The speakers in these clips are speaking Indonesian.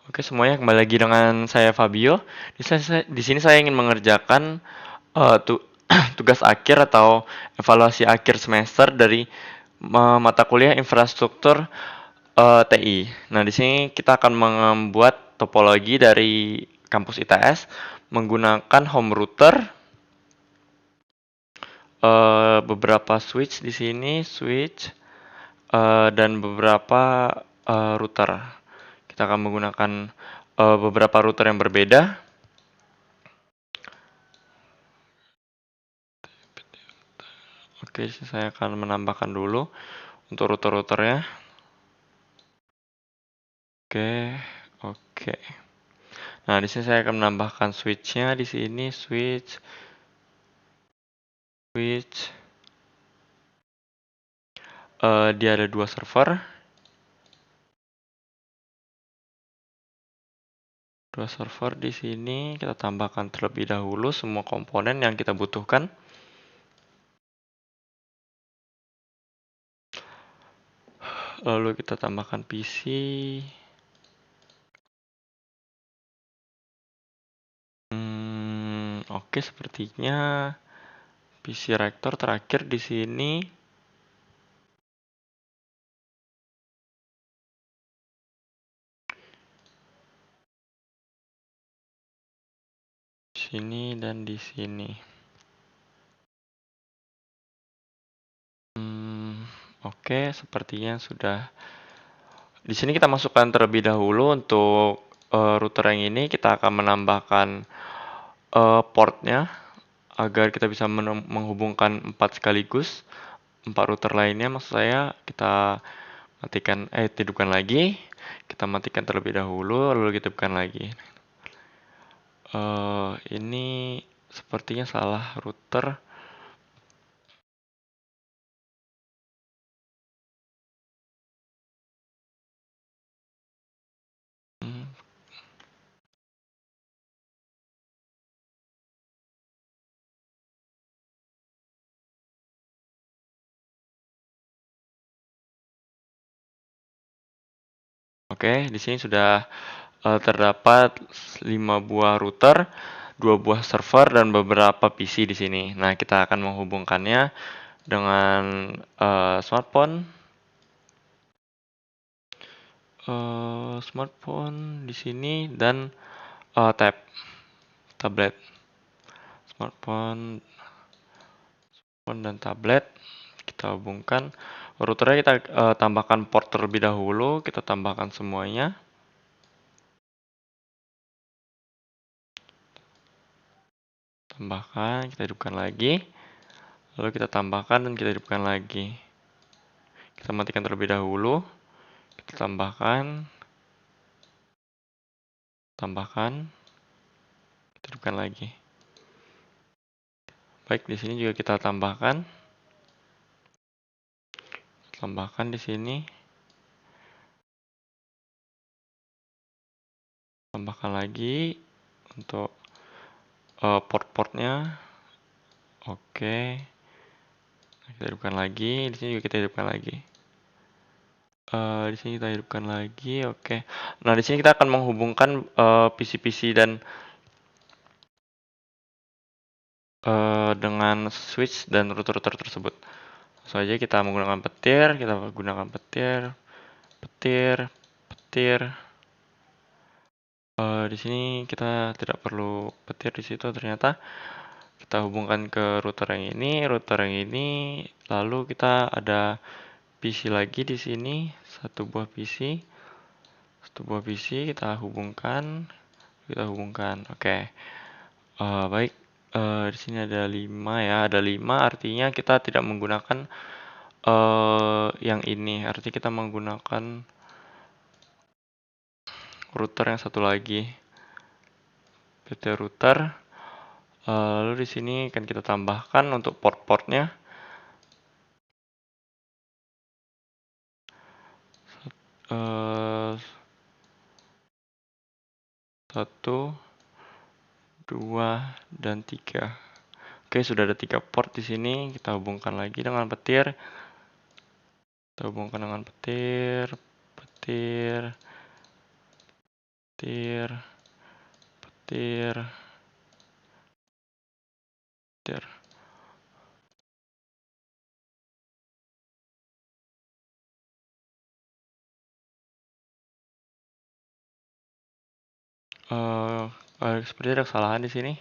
Oke, semuanya kembali lagi dengan saya Fabio. Di sini saya ingin mengerjakan tugas akhir atau evaluasi akhir semester dari mata kuliah infrastruktur TI. Nah, di sini kita akan membuat topologi dari kampus ITS menggunakan home router, beberapa switch di sini, dan beberapa router. Kita akan menggunakan beberapa router yang berbeda. Oke, saya akan menambahkan dulu untuk router-routernya. Oke, oke. Nah, di sini saya akan menambahkan switch-nya di sini, switch. Dia ada 2 server. 2 server di sini kita tambahkan terlebih dahulu semua komponen yang kita butuhkan. Lalu kita tambahkan PC. Oke, sepertinya PC Rector terakhir di sini. Di sini dan di sini. Oke, sepertinya sudah. Di sini kita masukkan terlebih dahulu untuk router yang ini kita akan menambahkan portnya agar kita bisa menghubungkan 4 sekaligus, 4 router lainnya. Maksud saya kita hidupkan lagi, kita matikan terlebih dahulu lalu kita hidupkan lagi. Ini sepertinya salah router. Oke, di sini sudah terdapat 5 buah router, 2 buah server dan beberapa PC di sini. Nah, kita akan menghubungkannya dengan smartphone. Smartphone di sini dan tablet. Smartphone dan tablet kita hubungkan. Routernya kita tambahkan port terlebih dahulu, kita tambahkan semuanya. Tambahkan, kita hidupkan lagi. Lalu kita tambahkan dan kita hidupkan lagi. Kita matikan terlebih dahulu. Kita tambahkan. Kita hidupkan lagi. Baik, di sini juga kita tambahkan. Tambahkan di sini. Tambahkan lagi untuk port-portnya. Oke. Kita hidupkan lagi. Di sini juga kita hidupkan lagi. Di sini kita hidupkan lagi. Oke. Nah, di sini kita akan menghubungkan PC-PC dan dengan switch dan router-router tersebut. Langsung aja kita menggunakan petir. Kita gunakan petir. Di sini kita tidak perlu petir di situ ternyata. Kita hubungkan ke router yang ini, lalu kita ada PC lagi di sini, satu buah PC kita hubungkan, Oke, baik. Di sini ada 5 ya, ada 5 artinya kita tidak menggunakan yang ini, artinya kita menggunakan router yang satu lagi, PT router. Lalu di sini akan kita tambahkan untuk port-portnya. Satu, 2, dan 3. Oke, sudah ada 3 port di sini. Kita hubungkan lagi dengan petir. petir, petir, petir. Seperti ada kesalahan di sini.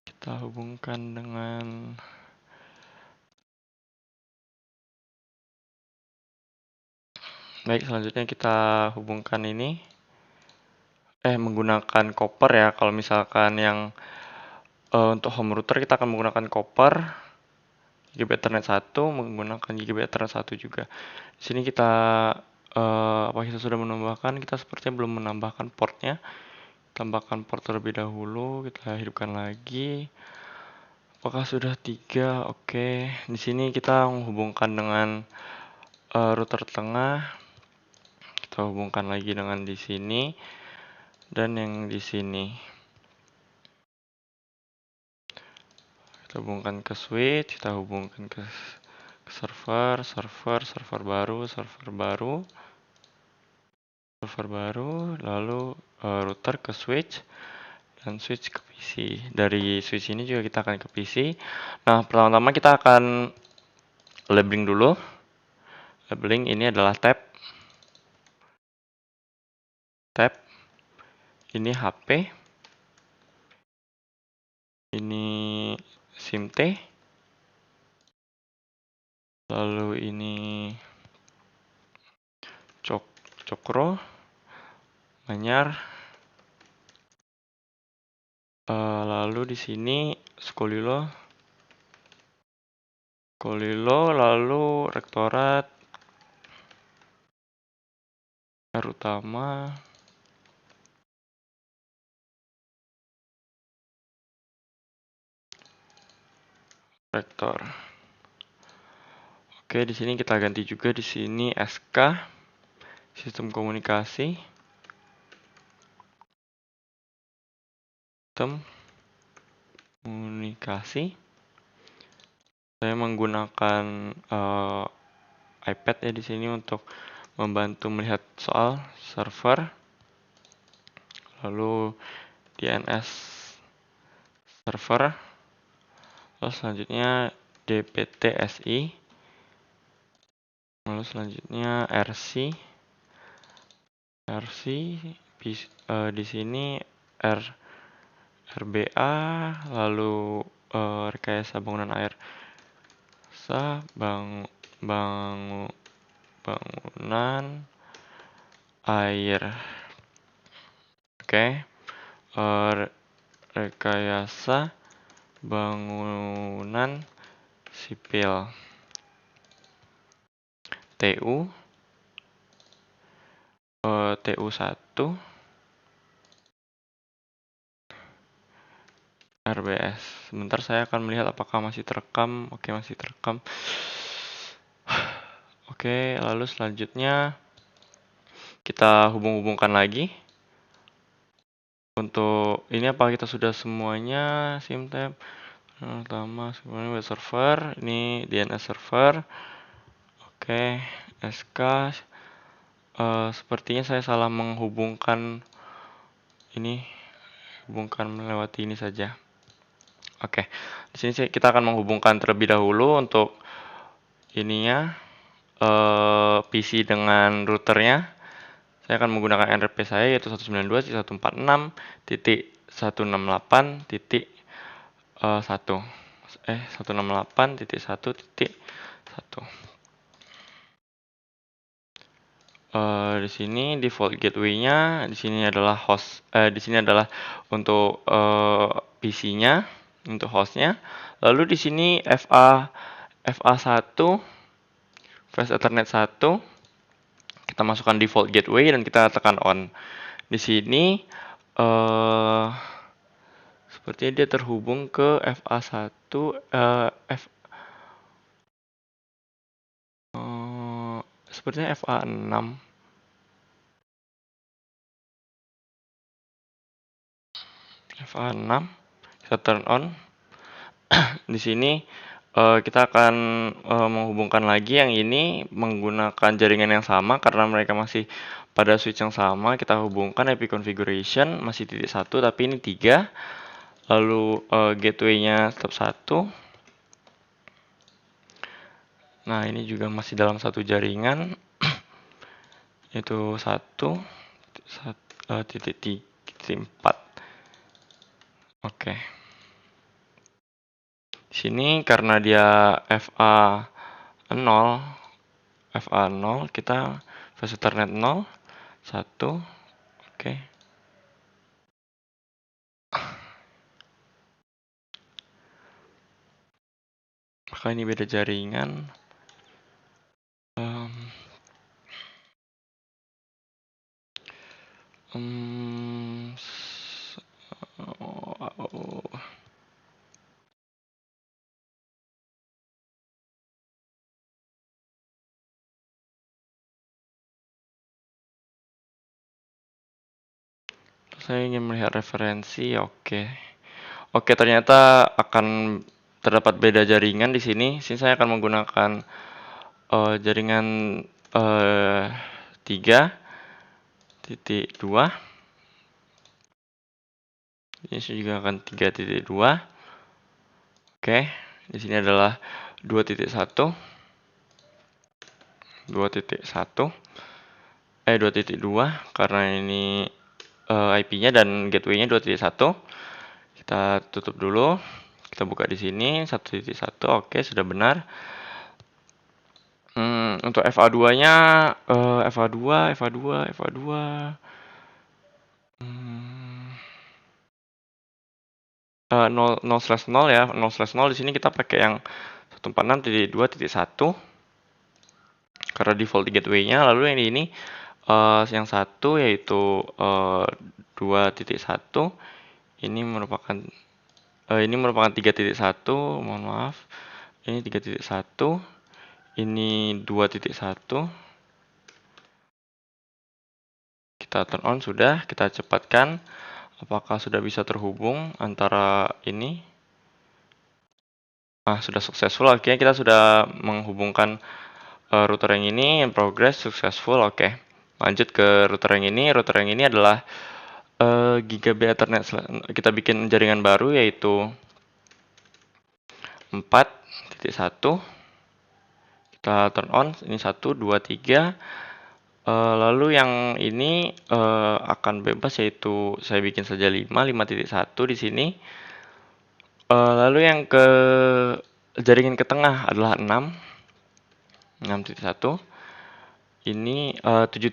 Kita hubungkan dengan baik, selanjutnya kita hubungkan ini menggunakan copper ya. Kalau misalkan yang untuk home router kita akan menggunakan copper GB Ethernet 1 menggunakan GB Ethernet 1 juga. Di sini kita apa kita sudah menambahkan? Kita sepertinya belum menambahkan portnya. Tambahkan port terlebih dahulu, kita hidupkan lagi. Apakah sudah 3? Oke. Di sini kita menghubungkan dengan router tengah. Kita hubungkan lagi dengan di sini dan yang di sini. Kita hubungkan ke switch, kita hubungkan ke server baru, lalu router ke switch dan switch ke PC. Dari switch ini juga kita akan ke PC. Nah, pertama-tama kita akan labeling dulu. Labeling ini adalah tab. Ini HP. Ini SIM T. Lalu ini Cokro, Manyar. Lalu di sini Skolilo, lalu Rektorat, R utama, rektor. Oke, di sini kita ganti juga di sini SK, sistem komunikasi. Saya menggunakan iPad ya di sini untuk membantu melihat soal server. Lalu DNS server. Lalu selanjutnya DPTSI. Lalu selanjutnya RC. Di sini RBA, lalu rekayasa bangunan air. Bangunan air. Oke. Rekayasa bangunan sipil. TU 1 RBS. Sebentar saya akan melihat apakah masih terekam. Oke, masih terekam. Oke, lalu selanjutnya kita hubung-hubungkan lagi. Untuk ini apa kita sudah semuanya SIM tab pertama semuanya web server, ini DNS server. Oke, SK. Sepertinya saya salah menghubungkan ini, hubungkan melewati ini saja. Oke, di sini kita akan menghubungkan terlebih dahulu untuk ininya PC dengan routernya. Saya akan menggunakan NRP saya yaitu 192.146.168.1. Di sini default gateway-nya di sini adalah host, di sini adalah untuk PC-nya, untuk host-nya. Lalu di sini FA1 Fast Ethernet 1 kita masukkan default gateway dan kita tekan on. Di sini sepertinya dia terhubung ke FA1 sepertinya FA6. FA6 kita turn on. Di sini kita akan menghubungkan lagi yang ini menggunakan jaringan yang sama karena mereka masih pada switch yang sama. Kita hubungkan IP configuration masih titik satu tapi ini 3. Lalu gateway-nya tetap 1. Nah, ini juga masih dalam satu jaringan itu 1 titik 4. Oke. Di sini karena dia FA 0 kita fast Ethernet 0 1. Oke. Maka ini beda jaringan. Saya ingin melihat referensi. Oke, ternyata akan terdapat beda jaringan di sini. Sini saya akan menggunakan jaringan 3.2. Ini juga akan 3.2. Oke, di sini adalah 2.1. 2.2 karena ini IP-nya dan gateway-nya 2.1. Kita tutup dulu. Kita buka di sini 1.1. Oke, sudah benar. Untuk FA2-nya FA2 0/0 ya. 0/0 di sini kita pakai yang 146.2.1 karena default gateway-nya. Lalu yang ini yang satu yaitu 2.1. Ini merupakan 3.1, mohon maaf. Ini 3.1. Ini 2.1. Kita turn on sudah, kita cepatkan. Apakah sudah bisa terhubung antara ini? Sudah successful. Akhirnya kita sudah menghubungkan router yang ini in progress successful. Oke. Lanjut ke router yang ini. Router yang ini adalah Gigabit Ethernet. Kita bikin jaringan baru yaitu 4.1. Kita turn on. Ini 1, 2, 3. Lalu yang ini akan bebas yaitu saya bikin saja 5.1 di sini. Lalu yang ke jaringan ke tengah adalah 6.1. Ini 7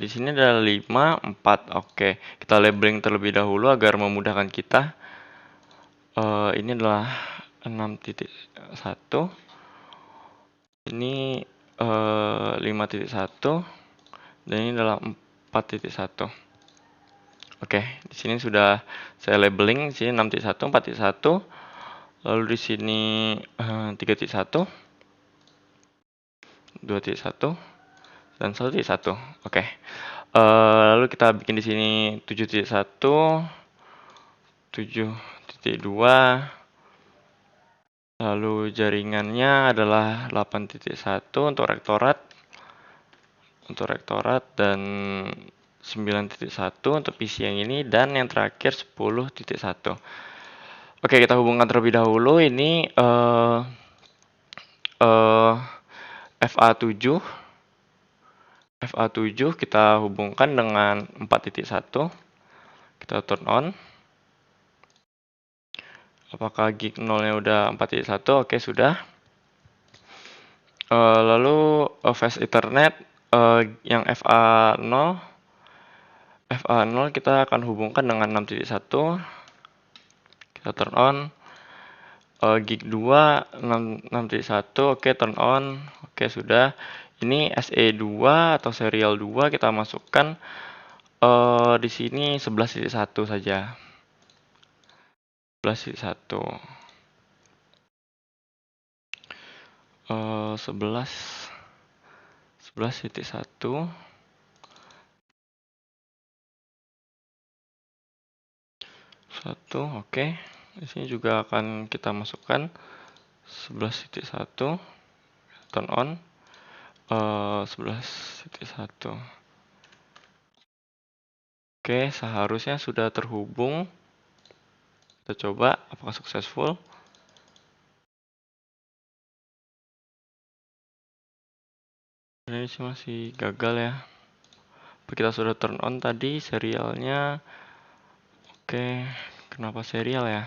di sini adalah 5, 4. Oke, kita labeling terlebih dahulu agar memudahkan kita. Ini adalah 6.1. Ini 5.1 dan ini adalah 4.1. Oke, di sini sudah saya labeling. Di sini 6.1, 4.1. Lalu di sini 3.1, 2.1 dan 1.1. Oke. Lalu kita bikin di sini 7.1, 7.2. Lalu jaringannya adalah 8.1 untuk rektorat. Dan 9.1 untuk PC yang ini dan yang terakhir 10.1. Oke, kita hubungkan terlebih dahulu. Ini FA7 kita hubungkan dengan 4.1. Kita turn on. Apakah gig 0-nya udah 4.1? Oke, sudah. Lalu fast Ethernet yang FA0 kita akan hubungkan dengan 6.1. Kita turn on. Gig 2 6.1. Oke, turn on. Oke, sudah. Ini SE2 atau serial 2 kita masukkan di sini 11.1 saja. 11.1. 11.1. Oke. Di sini juga akan kita masukkan 11.1 turn on 11.1. Oke, seharusnya sudah terhubung. Kita coba apakah successful. Ini masih gagal ya. Kita sudah turn on tadi serialnya. Oke, kenapa serial ya?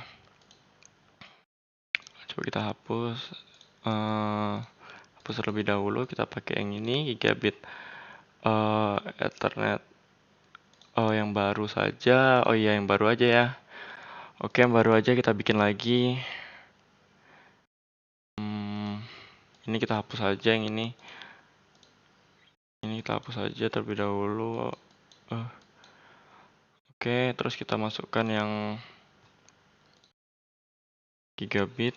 Coba kita hapus. Hapus terlebih dahulu. Kita pakai yang ini, gigabit Ethernet. Oh, yang baru saja. Oh iya, yang baru aja ya. Oke, yang baru aja kita bikin lagi. Ini kita hapus saja yang ini. Ini kita hapus saja terlebih dahulu. Oke, terus kita masukkan yang gigabit.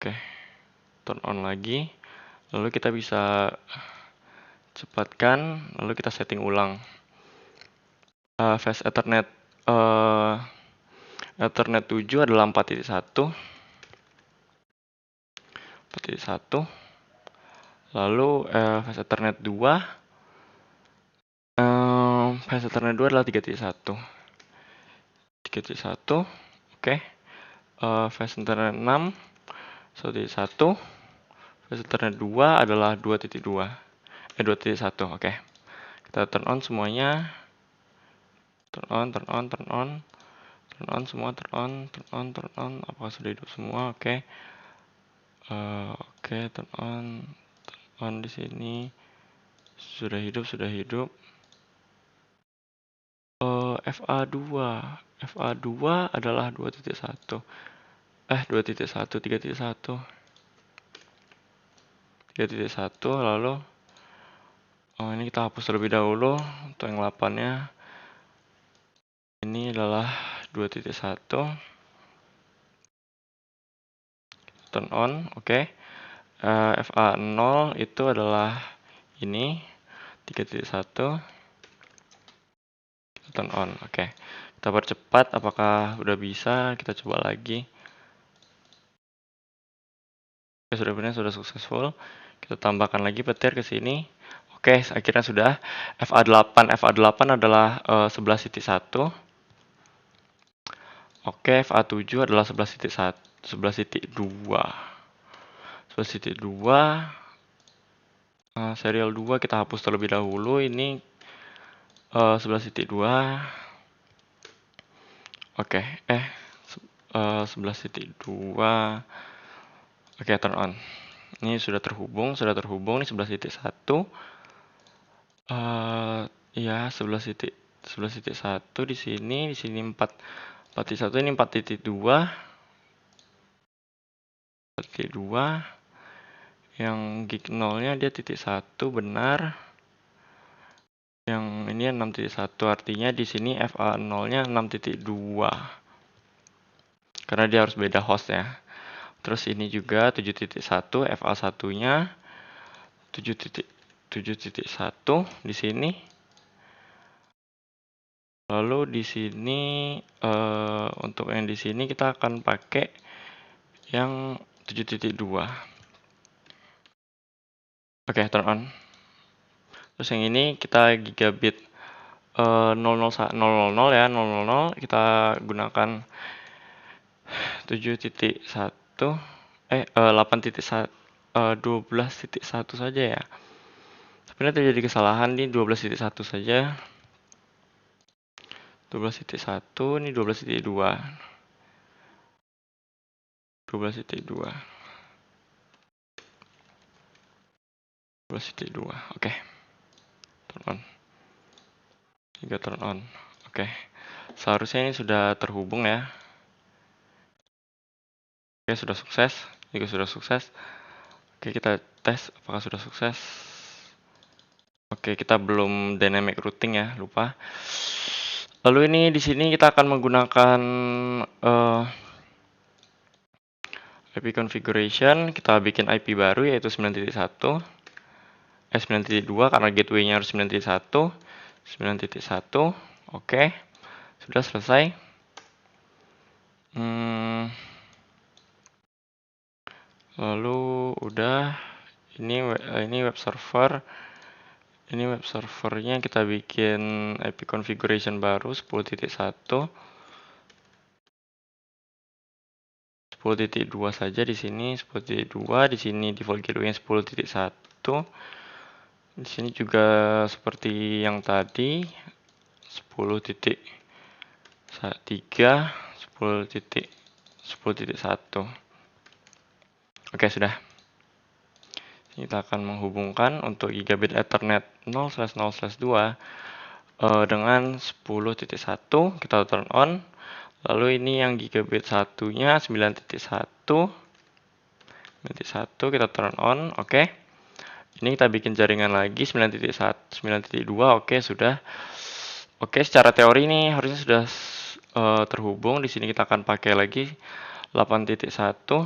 Oke, turn on lagi. Lalu kita bisa cepatkan, lalu kita setting ulang. Fast Ethernet Ethernet 7 adalah 4.1. 4.1. Lalu Fast Ethernet 2 Fast Ethernet 2 adalah 3.1. 3.1. Oke. Fast Ethernet 6 1.1. Fast Ethernet 2 adalah 2.2. 2.1. Oke. Kita turn on semuanya. Turn on semua, turn on. Apakah sudah hidup semua? Oke. Oke, turn on di sini. Sudah hidup. FA2 adalah 2.1. 2.1, 3.1. 3.1 lalu ini kita hapus terlebih dahulu untuk yang 8-nya. Ini adalah 2.1. Turn on, oke. FA0 itu adalah ini 3.1. Kita turn on, oke. Kita percepat, apakah udah bisa? Kita coba lagi. Oke, sudah successful. Kita tambahkan lagi petir ke sini. Oke, akhirnya sudah. FA8 adalah 11.1. Oke, FA7 adalah 11.1, 11.2. 11.2. Serial 2 kita hapus terlebih dahulu. Ini 11.2. Oke, 11.2. Oke, turn on. Ini sudah terhubung nih 11.1. Ya, 11.1 di sini 4.1, ini 4.2. 4.2. Yang gig 0-nya dia titik 1 benar. Yang ini 6.1, artinya di sini FA0-nya 6.2. Karena dia harus beda host ya. Terus ini juga 7.1, FA1-nya 7.1 di sini. Lalu di sini untuk yang di sini kita akan pakai yang 7.2. Oke, turn on. Terus yang ini kita gigabit 000 ya, 000 kita gunakan 7.1 8.1 12.1 saja ya. Sebenarnya terjadi kesalahan di 12.1 saja. 12.1 ini 12.2. 12.2. 12.2. Oke. Turn on. Juga turn on. Oke. Seharusnya ini sudah terhubung ya. Oke, sudah sukses. Juga sudah sukses. Oke, kita tes apakah sudah sukses. Oke, kita belum dynamic routing ya, lupa. Lalu ini di sini kita akan menggunakan IP configuration. Kita bikin IP baru yaitu 9.1. 9.2 karena gateway-nya harus 9.1. 9.1. Oke. Sudah selesai. Lalu udah, ini web server. Ini web servernya kita bikin IP configuration baru 10.1. 10.2 saja di sini, 10.2 di sini default gateway 10.1. Di sini juga seperti yang tadi 10.3, 10.1. Oke, sudah. Kita akan menghubungkan untuk gigabit Ethernet 0/0/2 dengan 10.1. Kita turn on. Lalu ini yang gigabit satunya 9.1. 9.1 kita turn on. Oke. Ini kita bikin jaringan lagi 9.1, 9.2. Oke, sudah. Oke, secara teori ini harusnya sudah terhubung. Di sini kita akan pakai lagi 8.1.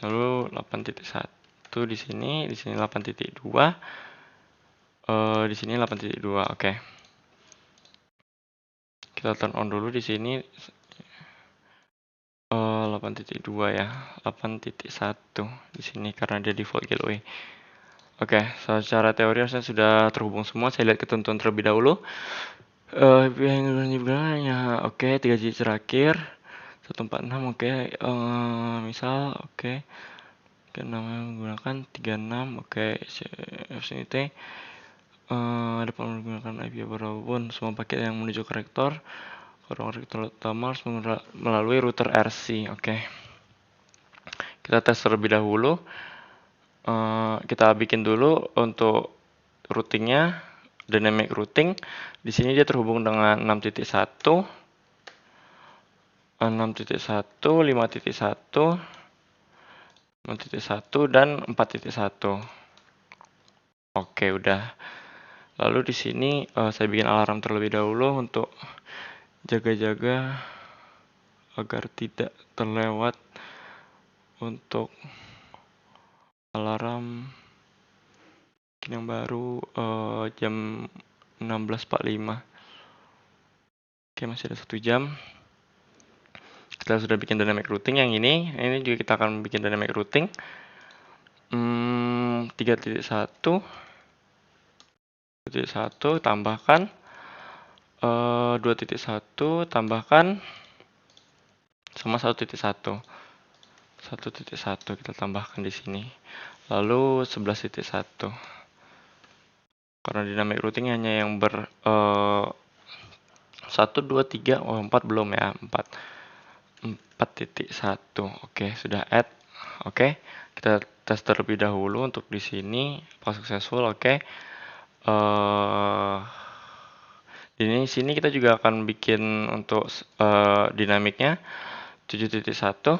Lalu 8.1 di sini 8.2. Di sini 8.2. Oke. Kita turn on dulu di sini 8.2 ya. 8.1 di sini karena dia default gateway. Oke, secara teori harusnya sudah terhubung semua. Saya lihat ketentuan terlebih dahulu. Ya, oke, 3 digit terakhir 146. Oke, misal oke. Namanya menggunakan 36. Oke, FCT. Dapat menggunakan IP berapapun. Semua paket yang menuju ke rektor rektor utama harus melalui router RC. Oke. Kita tes terlebih dahulu. Kita bikin dulu untuk routingnya, dynamic routing. Di sini dia terhubung dengan 6.1, 6.1, 5.1, 6.1 dan 4.1. Oke, udah. Lalu di sini saya bikin alarm terlebih dahulu untuk jaga-jaga agar tidak terlewat untuk alarm yang baru jam 16.45. Oke, masih ada 1 jam. Kita sudah bikin dynamic routing yang ini juga kita akan bikin dynamic routing 3.1 tambahkan 2.1 tambahkan sama 1.1 kita tambahkan di sini. Lalu 11.1 karena dynamic routing hanya yang 1, 2, 3, 4 belum ya, 4.1. Oke, sudah add. Oke, kita tes terlebih dahulu untuk di sini apakah successful. Oke. Di sini kita juga akan bikin untuk dinamiknya 7.1,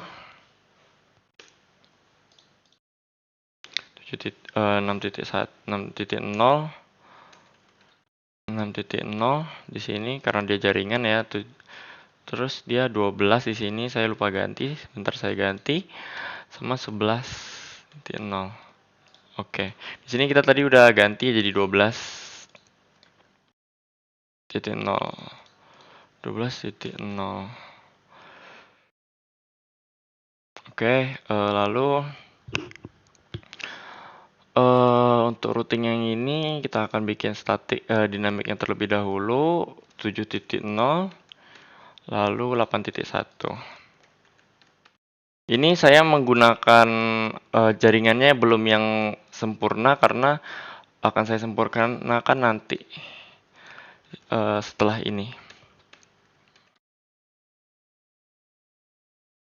6.0, 6.0 di sini karena dia jaringan ya. Terus dia 12 di sini saya lupa ganti, sebentar saya ganti sama 11.0. Oke. Di sini kita tadi udah ganti jadi 12.0. 12.0. Oke, lalu untuk routing yang ini kita akan bikin static dinamik yang terlebih dahulu 7.0 lalu 8.1. Ini saya menggunakan jaringannya belum yang sempurna karena akan saya sempurnakan nanti setelah ini.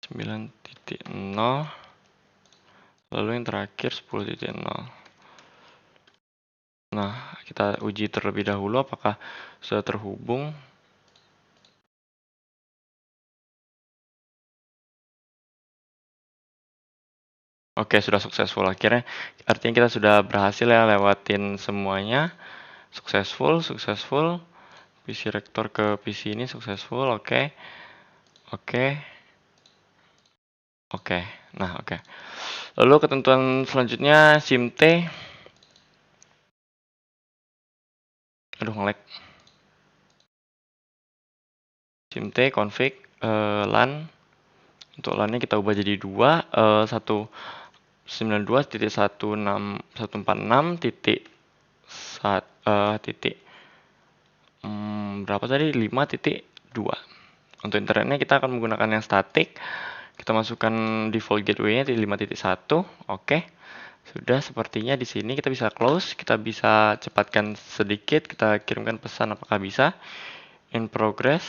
9.0 lalu yang terakhir 10.0. Nah, kita uji terlebih dahulu apakah sudah terhubung. Oke, sudah successful akhirnya. Artinya kita sudah berhasil ya lewatin semuanya. Successful. PC rektor ke PC ini successful. Oke. Nah, oke. Lalu ketentuan selanjutnya SIM-T. Aduh, nge-lag. simt config LAN. Untuk LAN-nya kita ubah jadi 2, 192.146 titik berapa tadi? 5.2. Untuk internetnya kita akan menggunakan yang statik. Kita masukkan default gateway-nya di 5.1. Oke. Sudah, sepertinya di sini kita bisa close, kita bisa cepatkan sedikit, kita kirimkan pesan apakah bisa. In progress.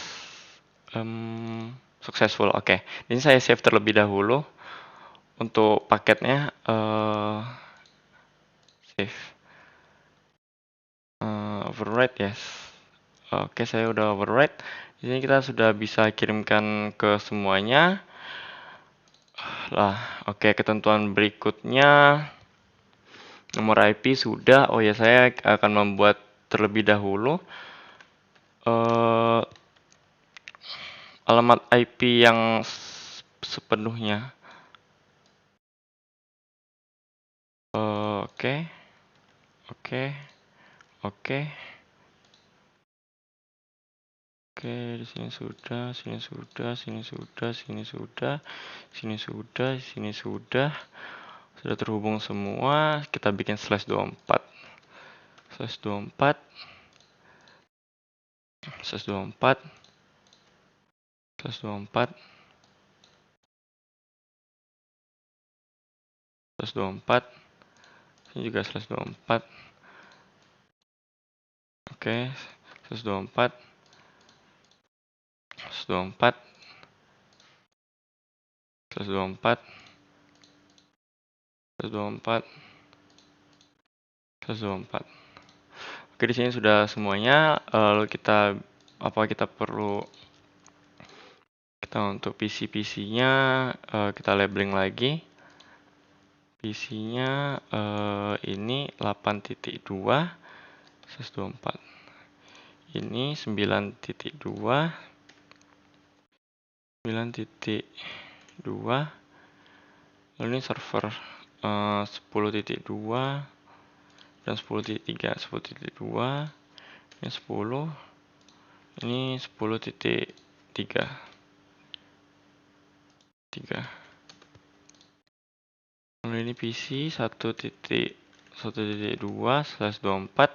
Successful. Oke. Ini saya save terlebih dahulu. Untuk paketnya save. Override, yes. Oke, saya udah override. Di sini kita sudah bisa kirimkan ke semuanya. Oke, ketentuan berikutnya nomor IP sudah. Oh ya, saya akan membuat terlebih dahulu alamat IP yang sepenuhnya. Oke. Oke, di sini sudah, sini sudah, sini sudah, sini sudah, sini sudah, sini sudah. Sudah terhubung semua. Kita bikin /24. /24. /24. /24. /24. Ini juga /24. Oke, /24. /24. /24. /24. /24. Oke, di sini sudah semuanya. Lalu kita perlu untuk PC-nya kita labeling lagi. PC-nya ini 8.2 /24. Ini 9.2 9.2. Lalu ini server 10.2 dan 10.3. 10.2 ini 10, ini 10.3. Lalu ini PC 1.1.2/24.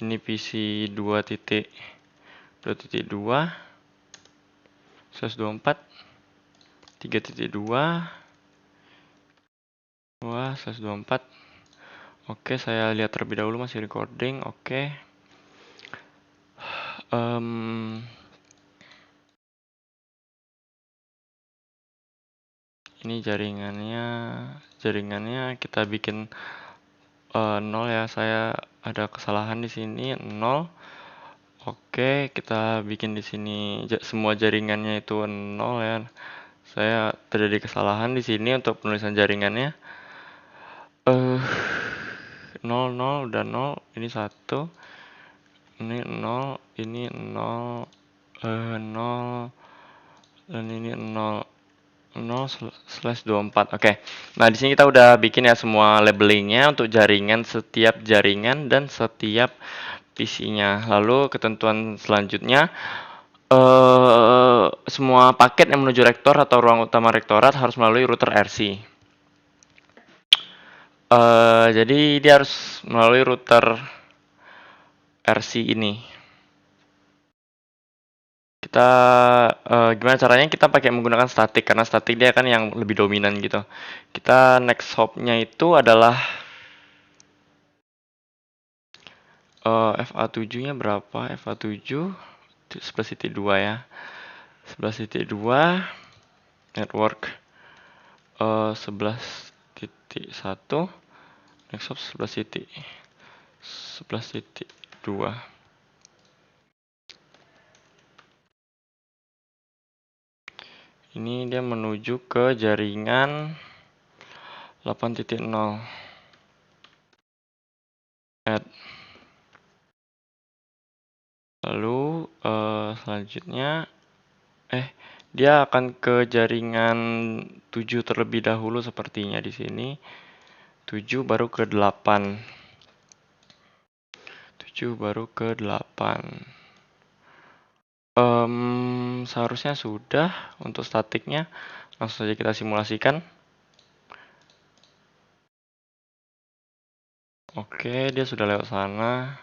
Ini PC 2.2/24. 3.2 /24. Oke, saya lihat terlebih dahulu masih recording. Oke. Ini jaringannya kita bikin 0 ya. Saya ada kesalahan di sini 0. Oke, kita bikin di sini semua jaringannya itu 0 ya. Saya terjadi kesalahan di sini untuk penulisan jaringannya. 0 udah 0, ini 1. Ini 0, ini 0, 0 dan ini 0. 0/24. Oke. Nah, di sini kita udah bikin ya semua labelingnya untuk jaringan, setiap jaringan dan setiap PC-nya. Lalu ketentuan selanjutnya semua paket yang menuju rektor atau ruang utama rektorat harus melalui router RC. Jadi dia harus melalui router RC ini. Kita gimana caranya? Kita pakai menggunakan statik karena statik dia kan yang lebih dominan gitu. Kita next hop-nya itu adalah FA7-nya berapa? FA7 11.2 ya. 11.2 network 11.1 next hop 11.2. Ini dia menuju ke jaringan 8.0. Lalu selanjutnya dia akan ke jaringan 7 terlebih dahulu sepertinya di sini. 7 baru ke 8. 7 baru ke 8. Seharusnya sudah untuk statiknya. Langsung saja kita simulasikan. Oke, dia sudah lewat sana.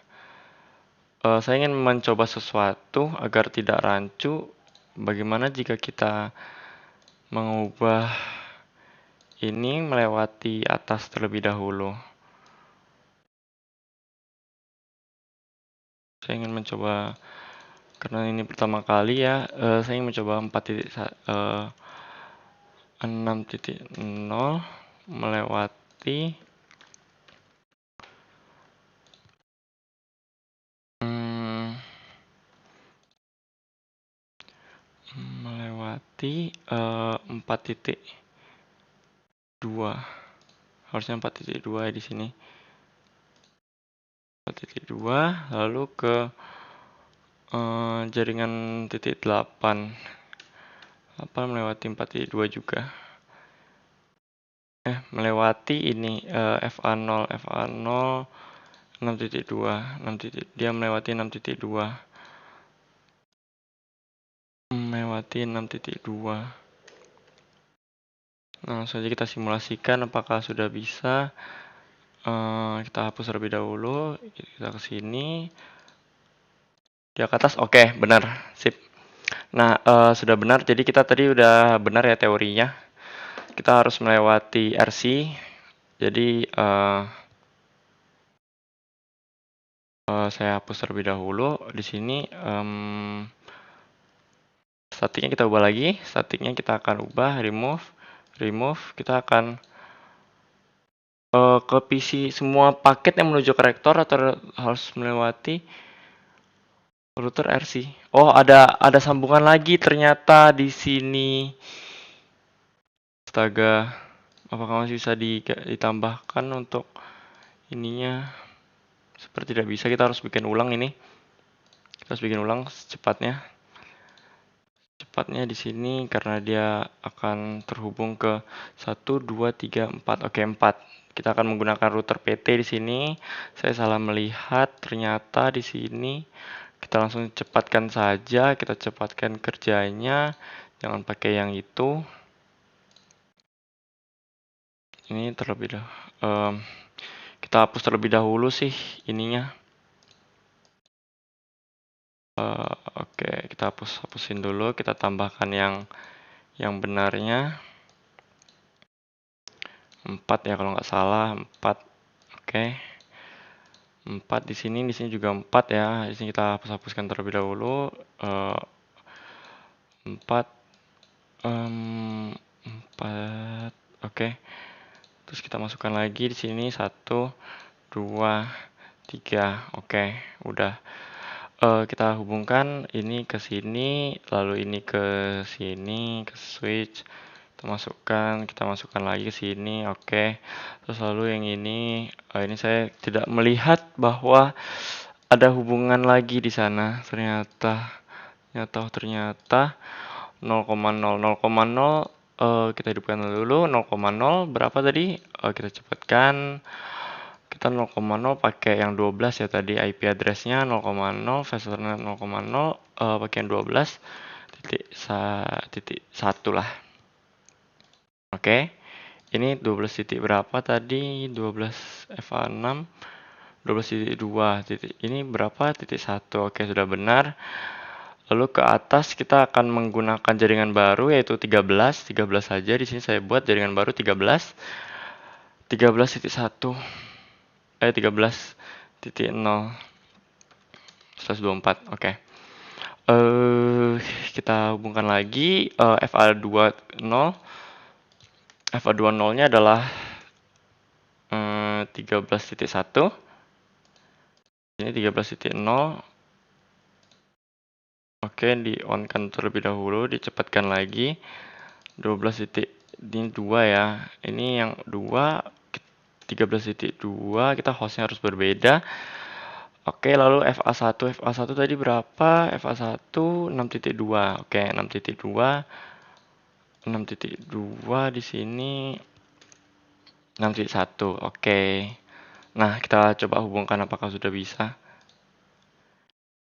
Saya ingin mencoba sesuatu agar tidak rancu. Bagaimana jika kita mengubah ini melewati atas terlebih dahulu? Saya ingin mencoba, karena ini pertama kali ya, saya ingin mencoba 6.0 melewati melewati 4.2. Harusnya 4.2 di sini. 4.2 lalu ke jaringan titik 8. Apa melewati 4.2 juga. Melewati ini FA0 6.2. Dia melewati 6.2. Melewati 6.2. Nah, langsung saja kita simulasikan apakah sudah bisa. Kita hapus terlebih dahulu. Kita ke sini. Dia ke atas. Oke, benar. Sip. Nah, sudah benar. Jadi kita tadi udah benar ya teorinya. Kita harus melewati RC. Jadi saya hapus terlebih dahulu. Di sini statiknya kita ubah lagi. Statiknya kita akan ubah remove. Kita akan ke PC semua paket yang menuju ke rektor atau harus melewati router RC. Oh, ada sambungan lagi ternyata di sini. Astaga, apakah masih bisa ditambahkan untuk ininya? Seperti tidak bisa, kita harus bikin ulang ini. Kita harus bikin ulang secepatnya. Cepatnya di sini karena dia akan terhubung ke 1 2 3 4. Oke, 4. Kita akan menggunakan router PT di sini. Saya salah melihat, ternyata di sini kita langsung cepatkan saja, kita cepatkan kerjanya. Jangan pakai yang itu. Ini terlebih dahulu. Kita hapus terlebih dahulu sih ininya. Oke, kita hapusin dulu. Kita tambahkan yang benarnya. 4 ya kalau nggak salah. 4. Oke. 4 di sini juga 4 ya. Di sini kita hapuskan terlebih dahulu. 4. 4. Oke. Terus kita masukkan lagi di sini 1 2 3. Oke, udah. Kita hubungkan ini ke sini, lalu ini ke sini, ke switch. Kita masukkan lagi ke sini. Oke. Terus lalu yang ini saya tidak melihat bahwa ada hubungan lagi di sana. Ternyata 0,0 kita hidupkan dulu. 0,0 berapa tadi? Kita cepatkan. Kita 0,0 pakai yang 12 ya tadi IP address-nya 0,0, fasternya 0,0 pakai yang 12.1 lah. Oke. Ini 12 titik berapa tadi? 12 FA6 12.2 titik. Ini berapa? Titik 1. Oke, sudah benar. Lalu ke atas kita akan menggunakan jaringan baru yaitu 13 saja. Di sini saya buat jaringan baru 13. 13.1. 13.0 124. Oke. Kita hubungkan lagi FA20. FA20-nya adalah 13.1. Ini 13.0. Oke, di on-kan terlebih dahulu, dicepatkan lagi. 12 titik, ini 2 ya. Ini yang 2, 13.2, kita hostnya harus berbeda. Oke, lalu FA1 tadi berapa? FA1 6.2. Oke, 6.2. 6.2 di sini 6.1. Oke. Nah, kita coba hubungkan apakah sudah bisa.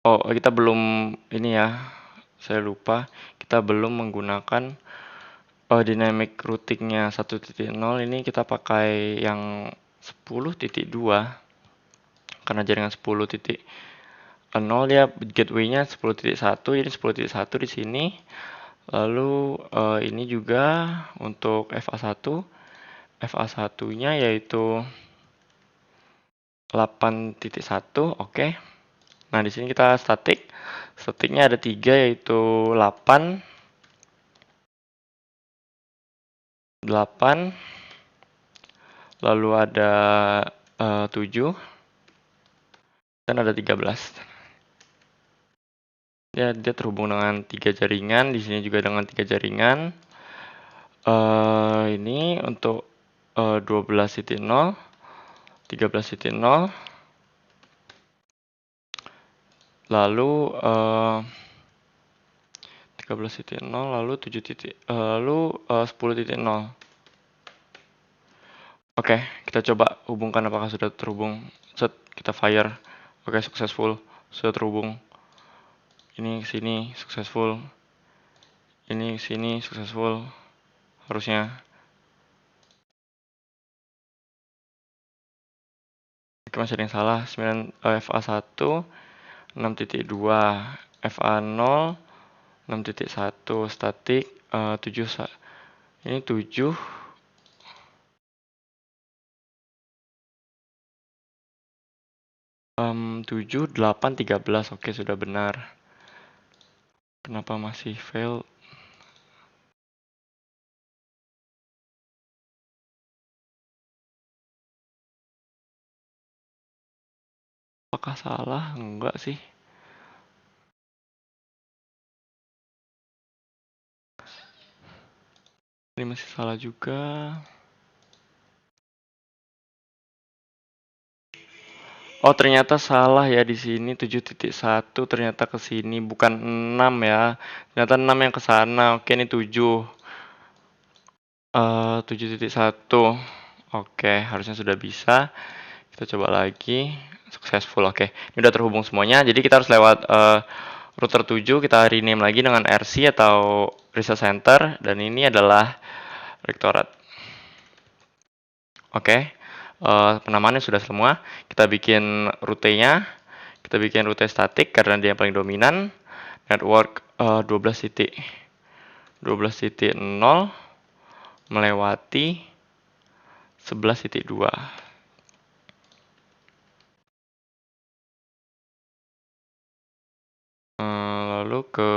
Oh, kita belum ini ya. saya lupa, kita belum menggunakan dynamic routingnya 1.0. Ini kita pakai yang 10.2 karena jaringan 10.0 ya gateway-nya 10.1, ini 10.1 di sini. Lalu ini juga untuk FA1. FA1-nya yaitu 8.1, oke. Nah, di sini kita statik. Statiknya ada 3 yaitu 8, lalu ada 7 dan ada 13. Ya, dia terhubung dengan 3 jaringan, di sini juga dengan 3 jaringan. Ini untuk 12.0, 13.0, lalu 13.0, lalu 10.0. Oke, kita coba hubungkan apakah sudah terhubung. Set, kita fire. Oke, successful. Sudah terhubung. Ini ke sini successful. Ini ke sini successful. Harusnya. Oke, masih ada yang salah. 9 FA1 6.2, FA0 6.1 statik 7. Ini 7 7, 8, 13. Oke, sudah benar. Kenapa masih fail? Apakah salah? Enggak sih. Ini masih salah juga. Oh, ternyata salah ya di sini 7.1 ternyata ke sini bukan 6 ya. Ternyata 6 yang ke sana. Oke, ini 7. 7.1. Oke, harusnya sudah bisa. Kita coba lagi. Successful. Oke. Ini udah terhubung semuanya. Jadi kita harus lewat router 7, kita rename lagi dengan RC atau Research Center dan ini adalah rektorat. Oke. Penamaannya sudah semua. Kita bikin rutenya. Kita bikin rute statik karena dia yang paling dominan. Network 12.0 melewati 11.2. Lalu ke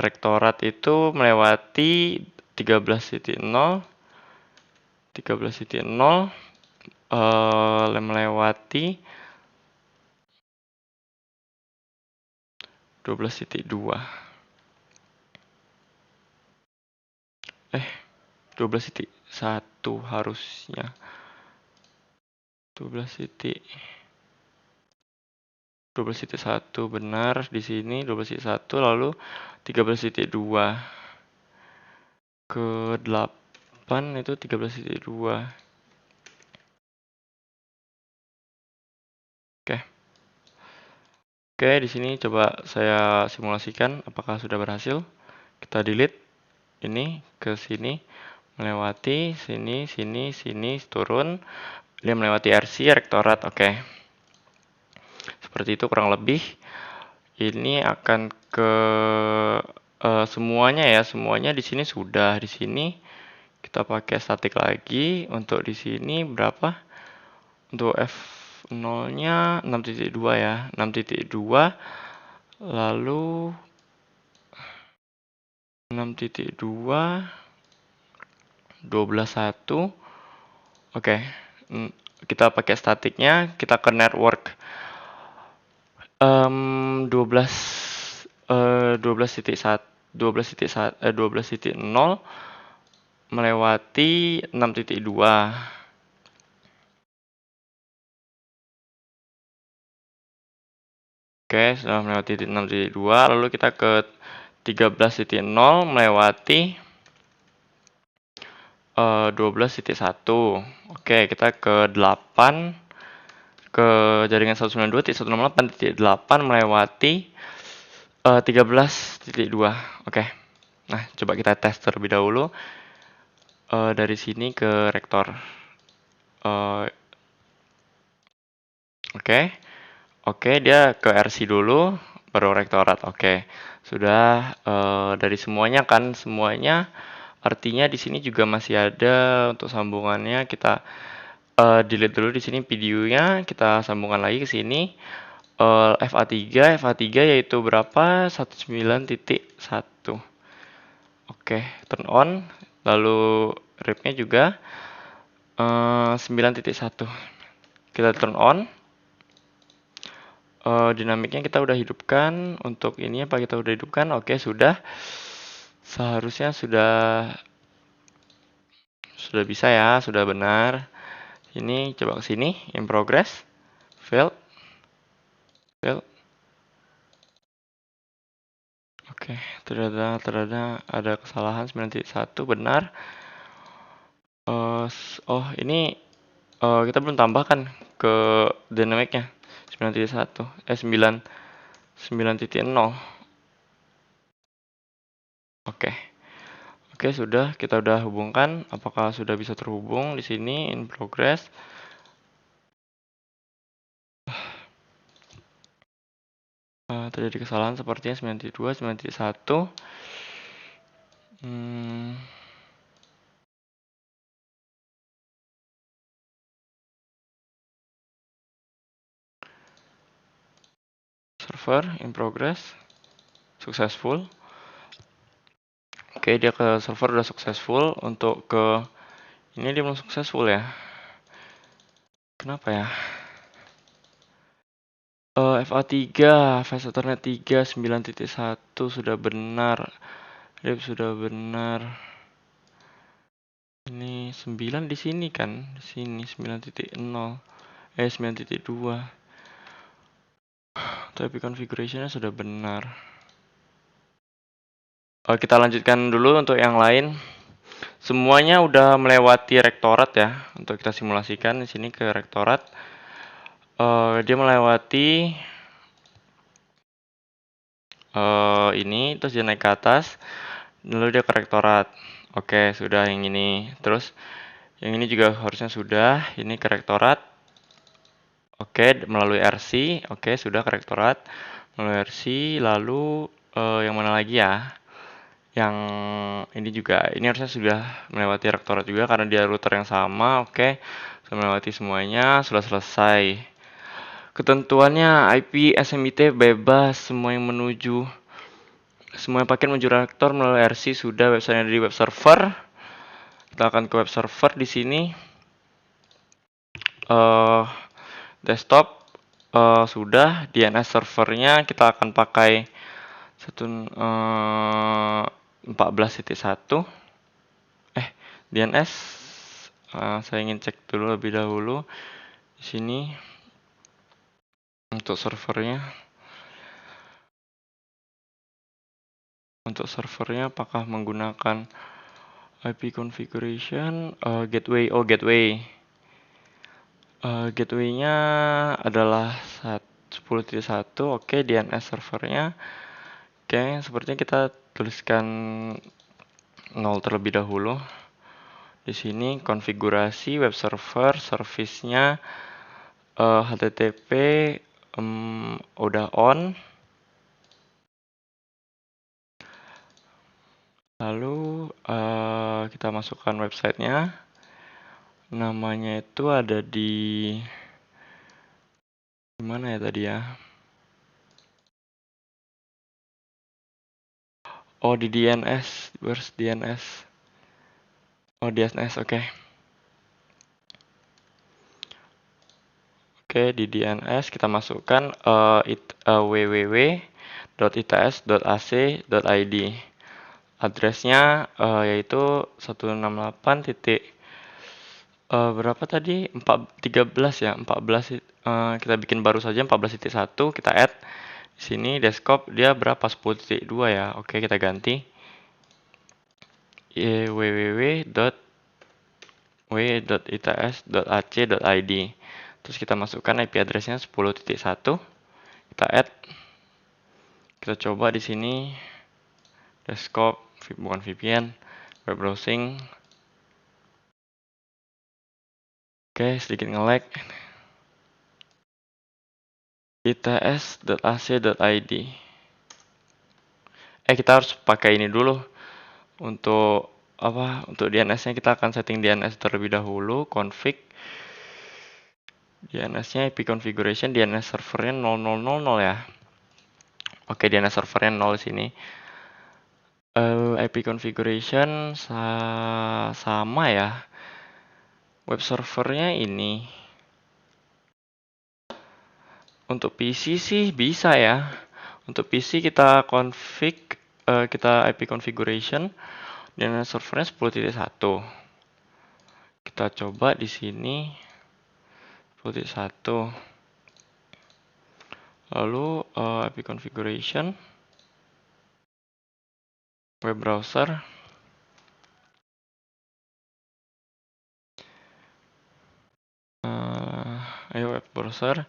rektorat itu melewati 13.0 melewati 12.2. 12.1 harusnya. 12.1 benar di sini 12.1 lalu 13.2 ke 8 itu 13.2. Oke, di sini coba saya simulasikan apakah sudah berhasil. Kita delete ini ke sini melewati sini turun. Dia melewati RC rektorat. Oke. Seperti itu kurang lebih. Ini akan ke semuanya ya, semuanya di sini sudah. Di sini kita pakai statik lagi. Untuk di sini berapa? Untuk F0-nya 6.2 ya. 6.2 lalu 6.2 12.1. Oke. Kita pakai statiknya, kita ke network 12.0 melewati 6.2. Oke, sudah melewati 6.2, lalu kita ke 13.0 melewati 12.1. Oke, kita ke 8 ke jaringan 192.168.8 melewati 13.2. Oke. Nah, coba kita tes terlebih dahulu dari sini ke rektor. Oke. Oke, dia ke RC dulu, baru rektorat. Oke. Sudah dari semuanya kan, semuanya artinya di sini juga masih ada untuk sambungannya. Kita delete dulu di sini videonya, kita sambungkan lagi ke sini. FA3 yaitu berapa? 19.1. Oke, turn on. Lalu ripnya juga 9.1. Kita turn on. Dinamiknya kita udah hidupkan. Untuk ini apa kita udah hidupkan? Oke, sudah. Seharusnya sudah bisa ya, sudah benar. Ini coba ke sini, in progress. Failed. Oke, ternyata ada kesalahan 9.1 benar. Oh, ini kita belum tambahkan ke dynamicnya 9.1 9.0. Oke. Oke, sudah kita udah hubungkan. Apakah sudah bisa terhubung di sini in progress? Terjadi kesalahan sepertinya 9.2, 9.1. Server in progress. Successful. Oke, dia ke server udah successful. Untuk ke ini dia belum successful ya. Kenapa ya? FA3, Fast Ethernet 3, 9.1 sudah benar. Rip sudah benar. Ini 9 di sini kan? Di sini 9.0. 9.2. Tapi configuration-nya sudah benar. Kita lanjutkan dulu untuk yang lain. Semuanya udah melewati rektorat ya. Untuk kita simulasikan di sini ke rektorat. Dia melewati ini, terus dia naik ke atas, lalu dia ke rektorat. Oke, sudah yang ini. Terus yang ini juga harusnya sudah. Ini ke rektorat. Oke, melalui RC. Oke, sudah ke rektorat. Melalui RC. Lalu yang mana lagi ya? Yang ini juga. Ini harusnya sudah melewati rektorat juga karena dia router yang sama. Oke, sudah melewati semuanya. Sudah selesai. Ketentuannya IP SMIT bebas. Semua yang paket menuju rektor melalui RC sudah. Websitenya di web server. Kita akan ke web server di sini. Desktop sudah. DNS servernya kita akan pakai 14.1. DNS saya ingin cek dulu lebih dahulu di sini untuk servernya. Untuk servernya apakah menggunakan IP configuration gateway? Gateway. Gateway-nya adalah 10.1. Oke, DNS servernya. Oke, sepertinya kita tuliskan 0 terlebih dahulu. Di sini konfigurasi web server, service-nya HTTP udah on. Lalu kita masukkan websitenya. Namanya itu ada di mana ya tadi ya? Oh, di DNS, burst DNS. Oh, DNS, oke. Oke, di DNS kita masukkan www.its.ac.id. Addressnya yaitu 168. Berapa tadi? 13 ya, 14. Kita bikin baru saja 14.1, kita add. Di sini desktop dia berapa? 10.2 ya. Oke, kita ganti. www.its.ac.id. Terus kita masukkan IP addressnya 10.1. Kita add. Kita coba di sini desktop, bukan VPN, web browsing. Oke, sedikit nge-lag. its.ac.id. Kita harus pakai ini dulu. Untuk Untuk DNS-nya kita akan setting DNS terlebih dahulu, config. DNS-nya IP configuration, DNS servernya 0000 ya. Oke, DNS servernya 0 di sini. IP configuration sama ya. Web servernya ini. Untuk PC sih bisa ya. Untuk PC kita config, kita IP configuration DNS servernya 10.1. Kita coba di sini 10.1. Lalu IP configuration, web browser, ayo web browser,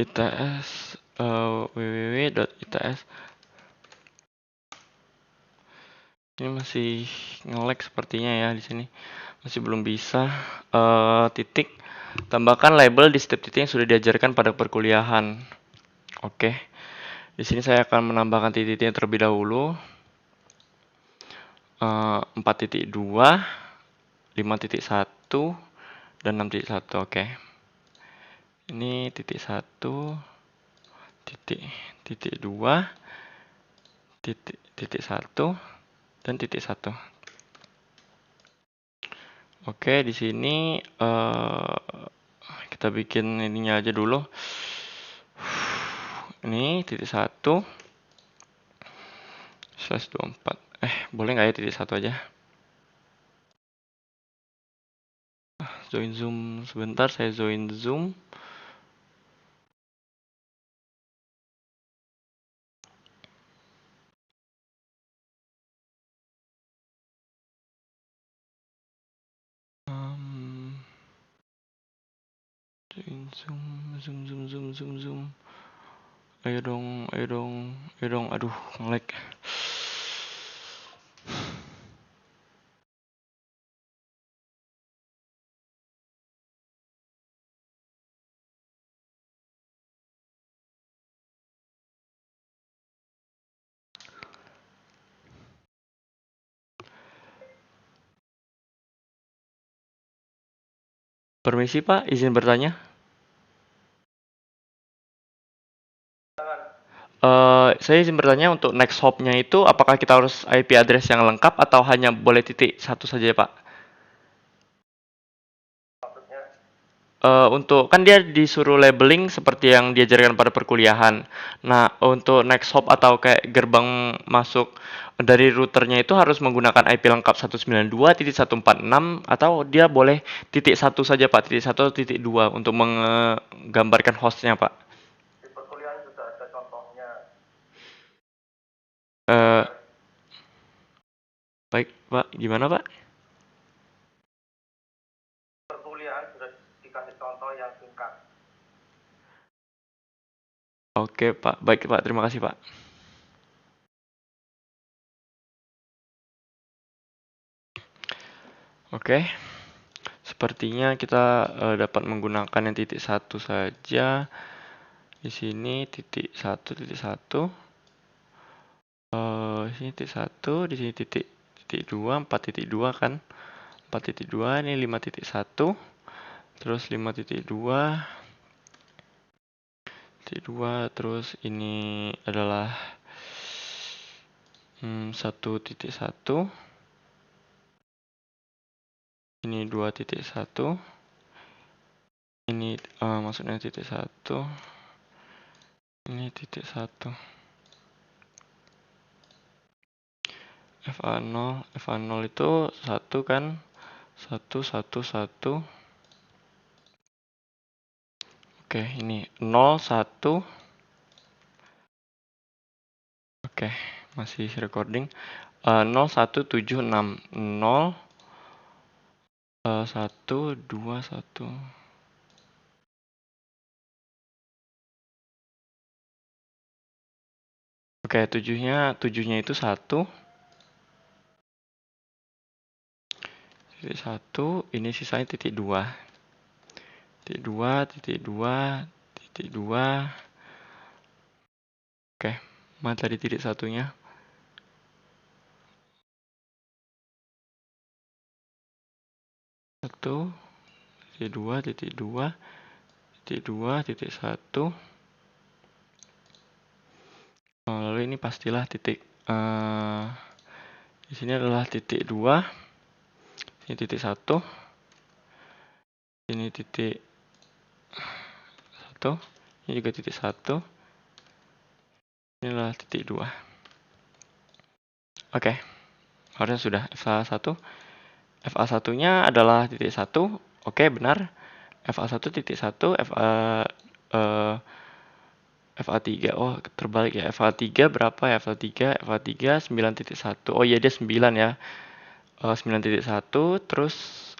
its, www.its. Ini masih nge-lag sepertinya ya di sini, masih belum bisa. Titik, tambahkan label di setiap titik yang sudah diajarkan pada perkuliahan. Oke, di sini saya akan menambahkan titik-titik yang terlebih dahulu. 4.2, 5.1, dan 6.1. Oke. Ini titik 1, titik 2, titik 1, dan titik 1. Oke, di sini kita bikin ininya aja dulu. Ini titik 1 /24. Boleh nggak ya titik 1 aja? Join Zoom sebentar, saya join Zoom. Join Zoom. Ayo dong. Aduh, nge-lag. Permisi Pak, izin bertanya. Saya izin bertanya, untuk next hop-nya itu apakah kita harus IP address yang lengkap atau hanya boleh titik 1 saja Pak? Untuk kan dia disuruh labeling seperti yang diajarkan pada perkuliahan. Nah, untuk next hop atau kayak gerbang masuk dari routernya itu harus menggunakan IP lengkap 192.146 atau dia boleh titik 1 saja Pak, titik 1 atau titik 2 untuk menggambarkan hostnya Pak. Di perkuliahan juga ada contohnya. Baik Pak, gimana Pak? Perkuliahan sudah dikasih contoh yang singkat. Oke Pak, baik Pak, terima kasih Pak. Oke, sepertinya kita dapat menggunakan yang titik 1 saja. Di sini titik 1, titik 1. Di sini titik 1, di sini titik 2, 4.2 kan. 4.2, ini 5.1. Terus 5.2. Titik 2, terus ini adalah 1.1. Ini 2.1. Ini maksudnya titik 1. Ini titik 1. FA0 itu 1 kan. 1, 1, 1. Oke, ini 0, 1. Oke, masih recording. 0176 0 1 2 1. Oke, tujuhnya itu 1. Titik 1, ini sisanya titik 2. Titik 2, titik 2, titik 2. Oke, mana tadi titik satunya? Satu, titik 2, titik 2, titik 2, titik 1. Lalu ini pastilah titik di sini adalah titik 2, ini titik 1, ini titik 1, ini juga titik 1, ini adalah titik 2. Oke, harusnya sudah. FA1 FA1-nya adalah titik 1. Oke, benar. FA1 titik 1, FA3. Oh, terbalik ya. FA3 berapa ya? FA3 9.1. Oh iya, dia 9 ya. 9.1, terus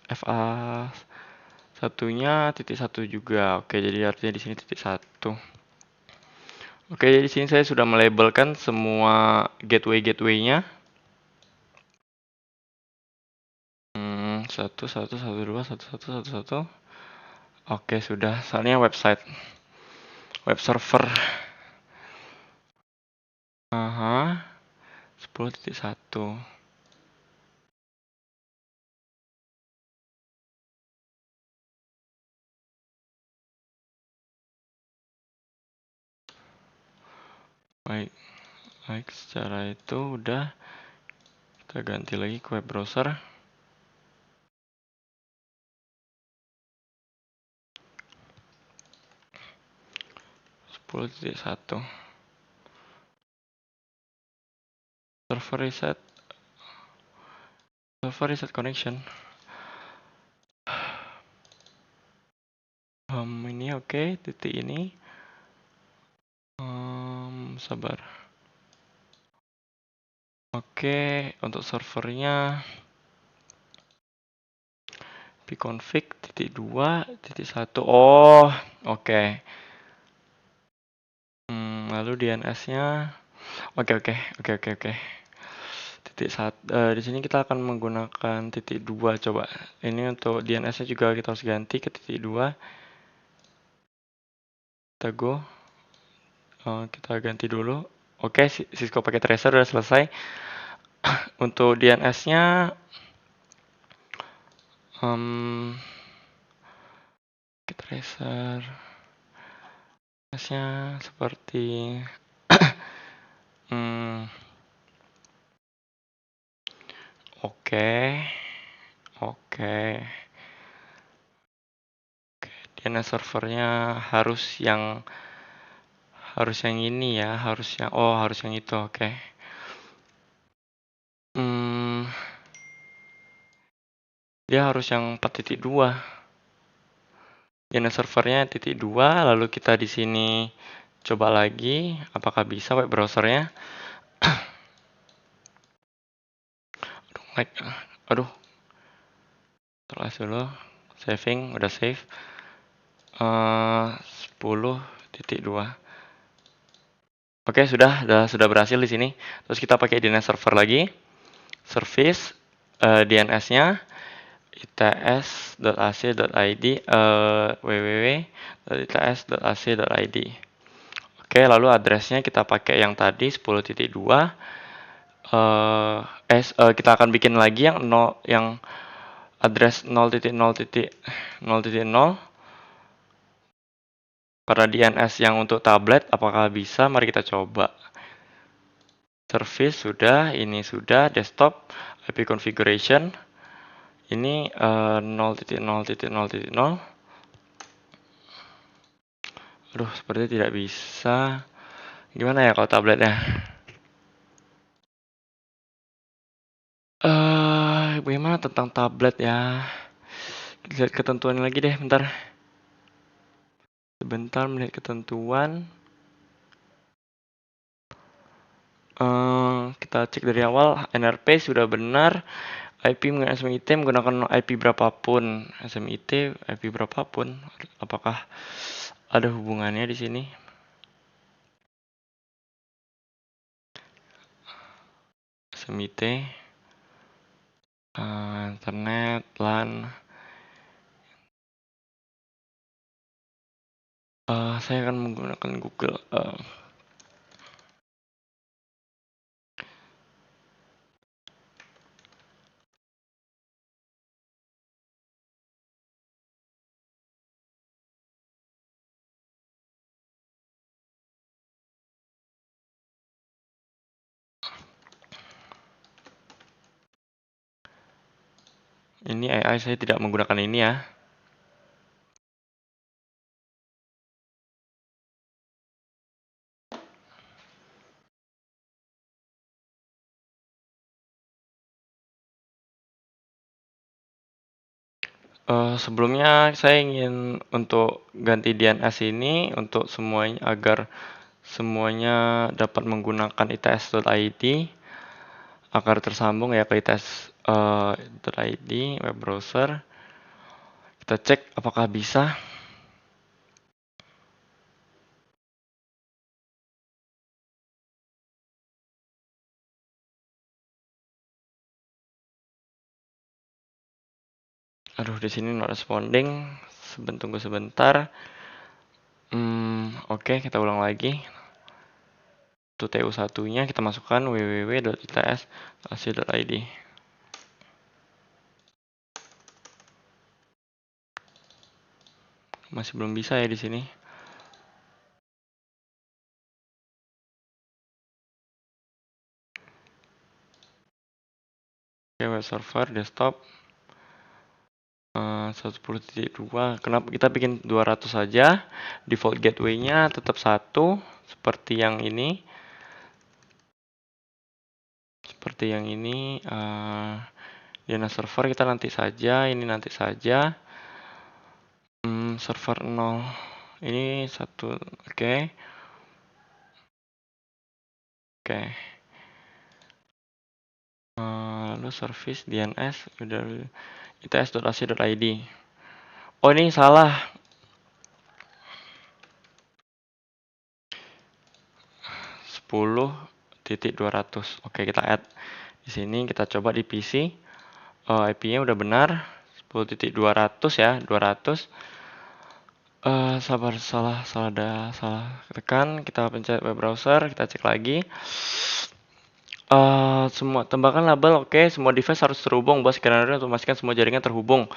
FA1-nya titik 1 juga. Oke, jadi artinya di sini titik 1. Oke, jadi di sini saya sudah melabelkan semua gateway-gateway-nya. 1, 1, 1, 2, 1, 1, 1, 1. Oke, sudah. Soalnya web server. 10.1. Baik, secara itu udah. Kita ganti lagi ke web browser. 10.1. Server reset connection. Ini oke, titik ini. Sabar. Oke, untuk servernya pconfig titik 2, titik 1. Oh, oke. Lalu DNS-nya. Oke. Titik 1. Di sini kita akan menggunakan titik 2 coba. Ini untuk DNS-nya juga kita harus ganti ke titik 2. Kita go. Kita ganti dulu. Oke, Cisco Packet Tracer udah selesai. Untuk DNS-nya Packet Tracer DNS-nya seperti Oke. DNS servernya harus yang ini ya, harus yang itu. Oke. Dia harus yang 4.2. DNS servernya titik 2, lalu kita di sini coba lagi apakah bisa web browsernya. Aduh. Terus dulu. Saving, udah save. 10.2. Oke, sudah berhasil di sini. Terus kita pakai DNS server lagi. Service DNS-nya its.ac.id www.its.ac.id. Oke, lalu address-nya kita pakai yang tadi 10.2. Kita akan bikin lagi yang address 0.0.0 pada DNS yang untuk tablet. Apakah bisa? Mari kita coba. Service sudah, ini sudah, desktop, IP configuration. Ini 0.0.0. Aduh, sepertinya tidak bisa. Gimana ya kalau tabletnya? Bagaimana tentang tablet ya? Lihat ketentuan lagi deh, bentar. Sebentar melihat ketentuan. Kita cek dari awal, NRP sudah benar. IP menggunakan SMIT menggunakan IP berapapun. SMIT IP berapapun. Apakah ada hubungannya di sini? Yosemite, internet, LAN. Saya akan menggunakan Google. Ini AI, saya tidak menggunakan ini ya. Sebelumnya saya ingin untuk ganti DNS ini untuk semuanya agar semuanya dapat menggunakan its.id agar tersambung ya ke its.id web browser. Kita cek apakah bisa. Aduh, di sini not responding. Tunggu sebentar. Oke, kita ulang lagi. Untuk TU1-nya kita masukkan www.its.ac.id. Masih belum bisa ya di sini. Oke, web server desktop 10.2. Kenapa kita bikin 200 saja? Default gateway-nya tetap 1 seperti yang ini. DNS server kita nanti saja, ini nanti saja. Server 0. Ini 1, oke. Oke. Lalu service DNS udah its.ac.id. Oh, ini salah. 10.200. Oke, kita add di sini, kita coba di PC. IP-nya udah benar. 10.200 ya, 200. Sabar, salah tekan. Kita pencet web browser, kita cek lagi. Semua tembakan label oke, semua device harus terhubung. Buat skenario untuk memastikan semua jaringan terhubung.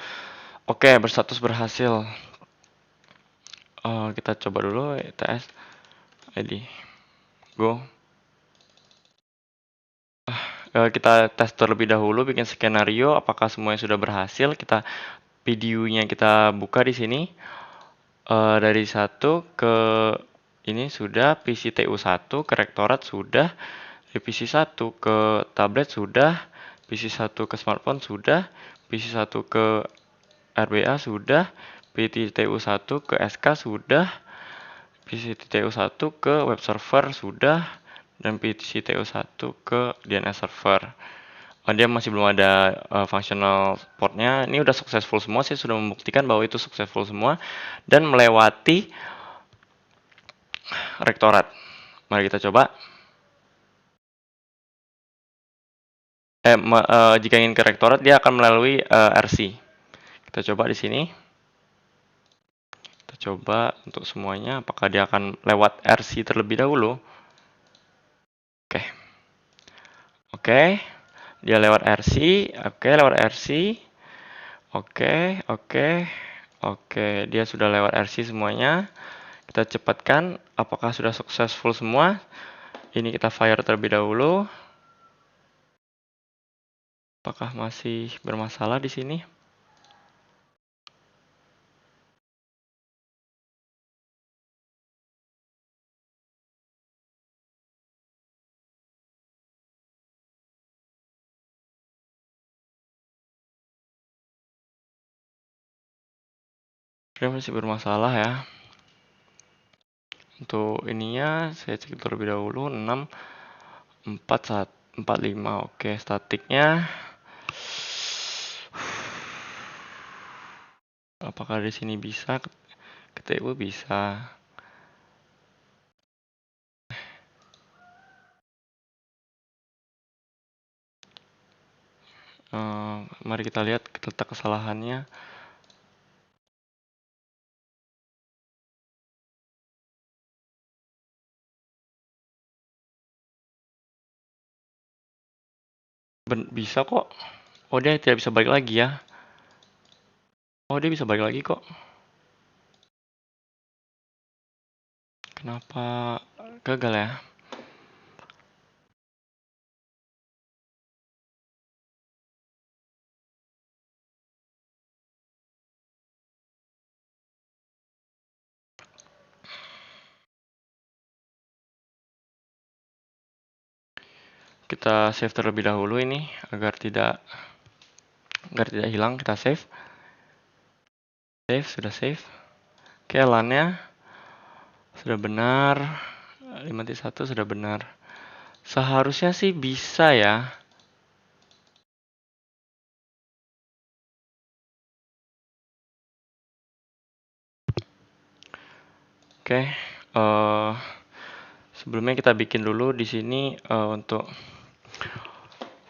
Oke, berstatus berhasil. Kita coba dulu its ID. Go. Kita tes terlebih dahulu, bikin skenario. Apakah semuanya sudah berhasil? Videonya kita buka di sini. Dari 1 ke ini sudah, PC TU1 ke rektorat sudah, PC 1 ke tablet sudah, PC 1 ke smartphone sudah, PC 1 ke RBA sudah, PC TU1 ke SK sudah, PC TU1 ke web server sudah, dan PC TU1 ke DNS server. Dia masih belum ada functional portnya. Ini udah successful semua, saya sudah membuktikan bahwa itu successful semua dan melewati rektorat. Mari kita coba. Jika ingin ke rektorat, dia akan melalui RC. Kita coba di sini. Kita coba untuk semuanya, apakah dia akan lewat RC terlebih dahulu. Oke. Dia lewat RC. Oke, lewat RC. Oke. Dia sudah lewat RC semuanya. Kita cepatkan. Apakah sudah successful semua? Ini kita fire terlebih dahulu. Apakah masih bermasalah di sini? Ini masih bermasalah ya. Untuk ininya saya cek terlebih dahulu 6 4 5. Oke, statiknya. Apakah di sini bisa? KTU bisa. Mari kita lihat letak kesalahannya. Bisa kok. Oh, dia tidak bisa balik lagi ya. Oh, dia bisa balik lagi kok. Kenapa gagal ya? Kita save terlebih dahulu ini agar tidak hilang. Kita save. Sudah save. Oke, LAN-nya sudah benar. 5.1 sudah benar. Seharusnya sih bisa ya. Oke, sebelumnya kita bikin dulu di sini untuk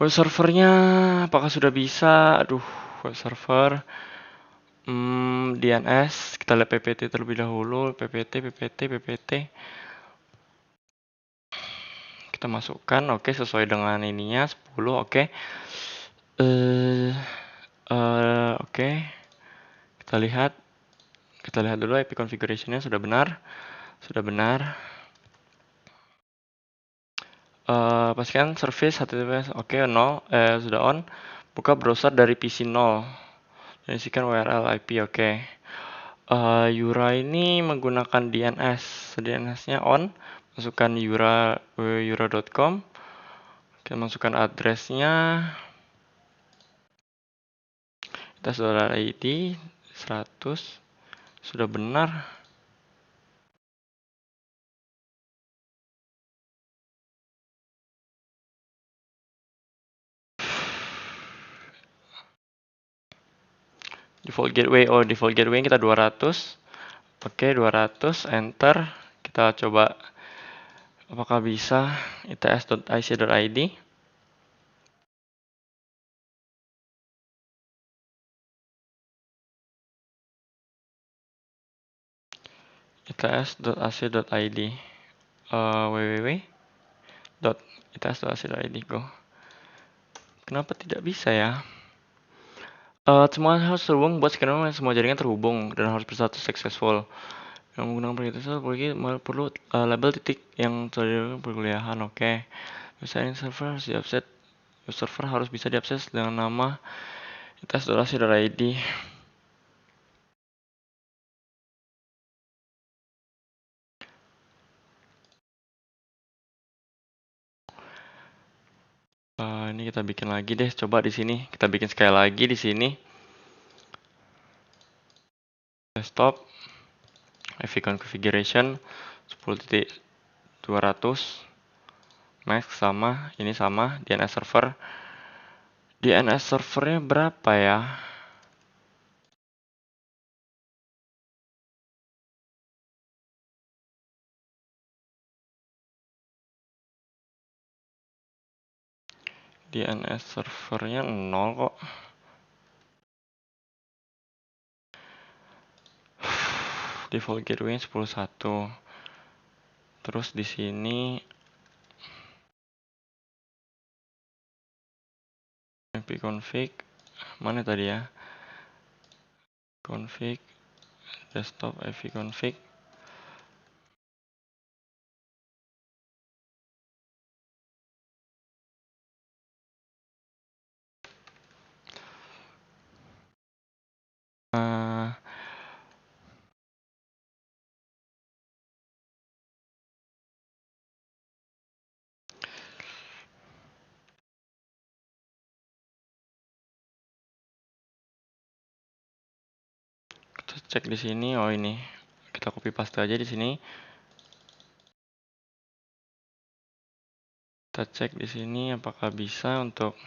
web servernya. Apakah sudah bisa? Aduh, web server. DNS. Kita lihat PPT terlebih dahulu. PPT. Kita masukkan. Oke, sesuai dengan ininya 10. Oke. Oke. Kita lihat dulu IP configuration-nya sudah benar. Pastikan service HTTPS oke 0 sudah on. Buka browser dari PC 0. Isikan URL IP oke. Yura ini menggunakan DNS. DNS-nya on. Masukkan yura.com. Kita masukkan address-nya. tes.id 100 sudah benar. Default gateway kita 200. Oke, 200 enter. Kita coba apakah bisa its.ic.id. its.ac.id www.its.ac.id go. Kenapa tidak bisa ya? Semua harus terhubung buat scanner semua jaringan terhubung dan harus bersatu successful. Yang menggunakan perlu label titik yang terjadi perkuliahan. Oke. Misalnya server harus diakses. Server harus bisa diakses dengan nama its.ac.id. Ini kita bikin lagi deh, coba di sini. Kita bikin sekali lagi di sini. Desktop, IV configuration 10.200 max sama, ini sama, DNS server. DNS servernya berapa ya? DNS servernya 0 kok. Default gateway 10.1. Terus di sini ipconfig mana tadi ya? Config desktop ipconfig. Kita cek di sini. Oh, ini. Kita copy paste aja di sini. Kita cek di sini apakah bisa untuk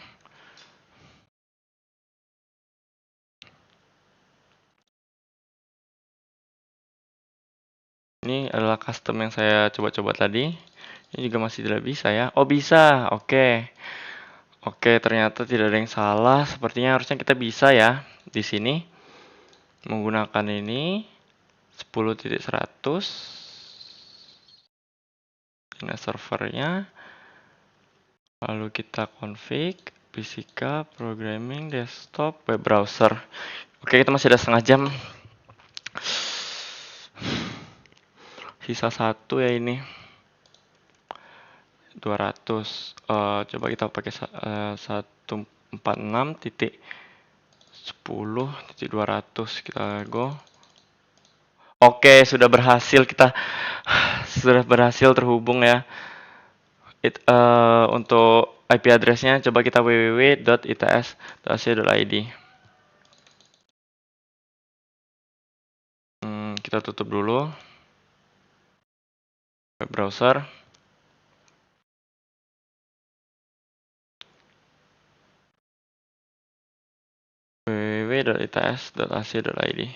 ini adalah custom yang saya coba-coba tadi. Ini juga masih tidak bisa ya. Oh, bisa. Oke. Oke, ternyata tidak ada yang salah. Sepertinya harusnya kita bisa ya di sini menggunakan ini 10.100 ini servernya. Lalu kita config Physical Programming Desktop Web Browser. Oke, kita masih ada setengah jam. Sisa satu ya ini. 200. Coba kita pakai 146.10.200 kita go. Oke, sudah berhasil kita terhubung ya. Untuk IP address-nya coba kita www.its.ac.id. Kita tutup dulu web browser. www.its.ac.id.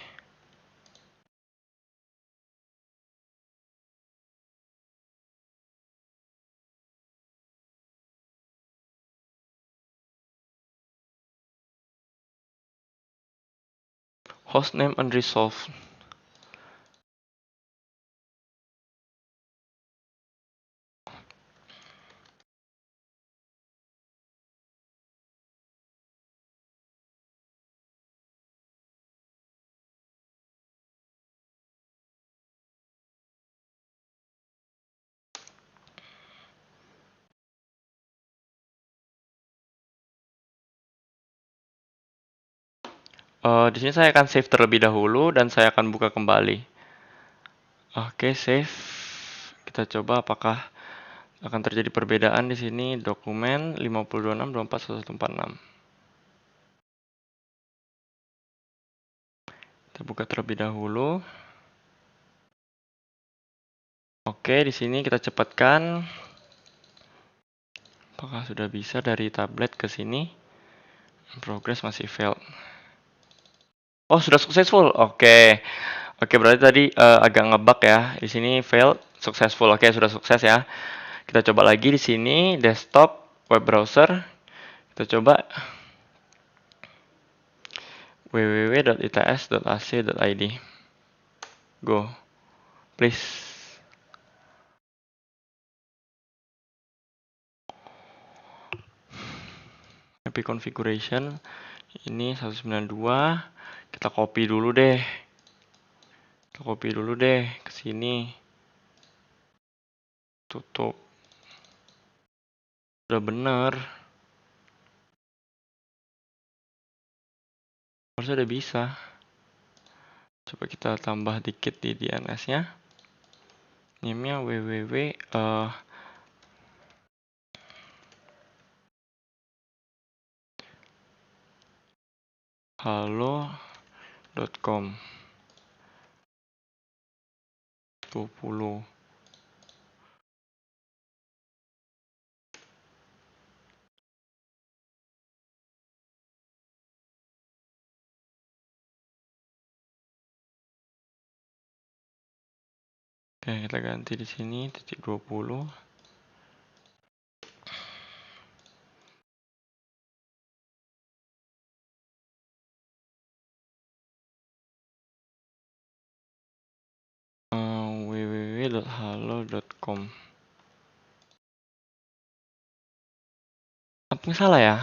Hostname unresolved. Di sini saya akan save terlebih dahulu dan saya akan buka kembali. Oke, save. Kita coba apakah akan terjadi perbedaan di sini. Dokumen 5026241146. Kita buka terlebih dahulu. Oke, di sini kita cepatkan. Apakah sudah bisa dari tablet ke sini? Progress masih failed. Oh, sudah successful. Oke. Oke, berarti tadi agak ngebug ya. Di sini failed, successful. Oke, sudah sukses ya. Kita coba lagi di sini desktop web browser. Kita coba www.its.ac.id. Go. Please. IP configuration ini 192. Kita copy dulu deh. Ke sini. Tutup. Udah bener. Harusnya udah bisa. Coba kita tambah dikit di DNS-nya. Name-nya www halo.com 20. Oke, kita ganti di sini titik 20. www.halo.com. Apa yang salah ya?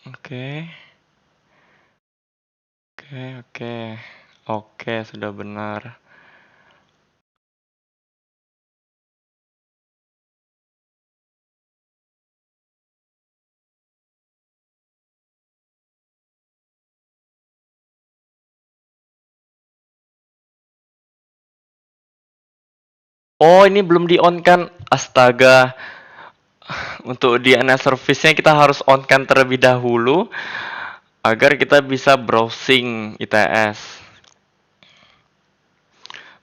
Oke. Oke, sudah benar. Oh, ini belum di-on kan? Astaga. untuk DNS service-nya kita harus on-kan terlebih dahulu agar kita bisa browsing ITS.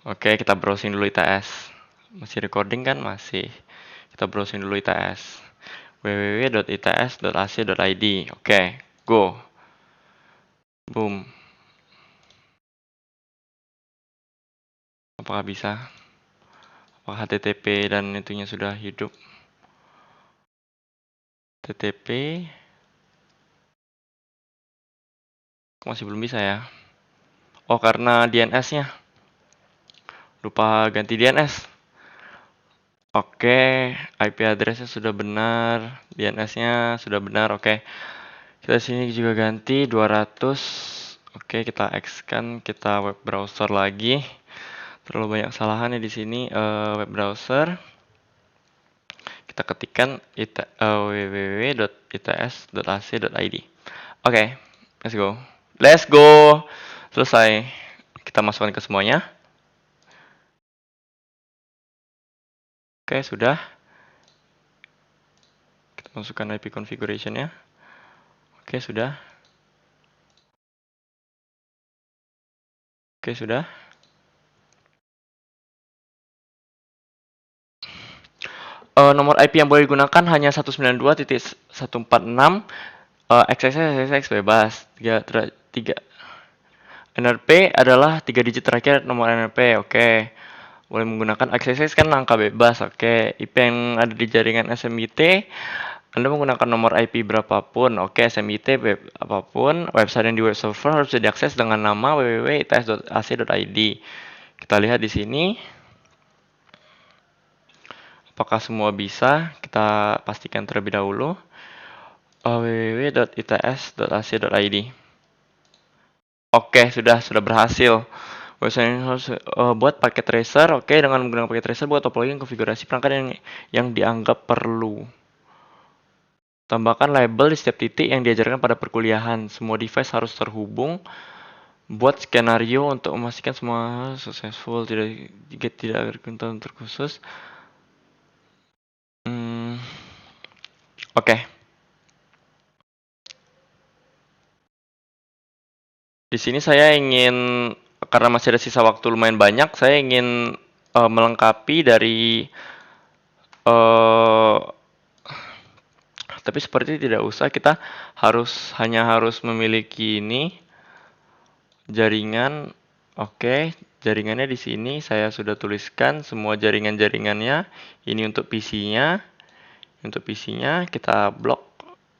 Oke, kita browsing dulu ITS. Masih recording kan? Masih. Kita browsing dulu ITS. www.its.ac.id. Oke, go. Boom. Apakah bisa? Apakah HTTP dan itunya sudah hidup? HTTP masih belum bisa ya? Oh, karena DNS-nya. Lupa ganti DNS. Oke, IP address-nya sudah benar, DNS-nya sudah benar. Oke. Kita sini juga ganti 200. Oke, kita X-kan, kita web browser lagi. Terlalu banyak kesalahan ya di sini. Web browser. Kita ketikkan www.its.ac.id. Oke, let's go. Let's go. Selesai. Kita masukkan ke semuanya. Oke, sudah. Kita masukkan IP configuration-nya. Oke, sudah. Oke, sudah. Nomor IP yang boleh digunakan hanya 192.146. XXX bebas. 3 NRP adalah 3 digit terakhir nomor NRP. Oke. Boleh menggunakan XXX kan angka bebas. Oke. IP yang ada di jaringan SMIT, Anda menggunakan nomor IP berapapun. Oke, SMIT apapun, website yang di web server harus bisa diakses dengan nama www.its.ac.id. Kita lihat di sini. Apakah semua bisa? Kita pastikan terlebih dahulu. www.its.ac.id. Oke, sudah berhasil. Website ini harus buat paket tracer. Oke, dengan menggunakan paket tracer buat topologi dan konfigurasi perangkat yang dianggap perlu. Tambahkan label di setiap titik yang diajarkan pada perkuliahan. Semua device harus terhubung. Buat skenario untuk memastikan semua successful, tidak ada ketentuan terkhusus. Oke. Di sini saya ingin, karena masih ada sisa waktu lumayan banyak, saya ingin melengkapi dari tapi seperti tidak usah, kita hanya harus memiliki ini jaringan. Oke, jaringannya di sini saya sudah tuliskan semua jaringan-jaringannya. Ini untuk PC-nya. Untuk PC-nya kita blok,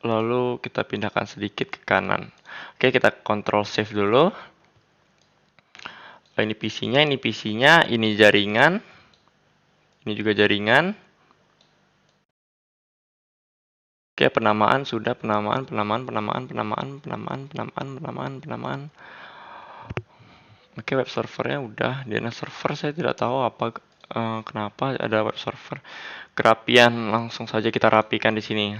lalu kita pindahkan sedikit ke kanan. Oke, kita Ctrl Save dulu. Ini PC-nya, ini jaringan. Ini juga jaringan. Oke, penamaan sudah, penamaan. Oke, web servernya udah. DNS server saya tidak tahu kenapa ada web server. Kerapian, langsung saja kita rapikan di sini.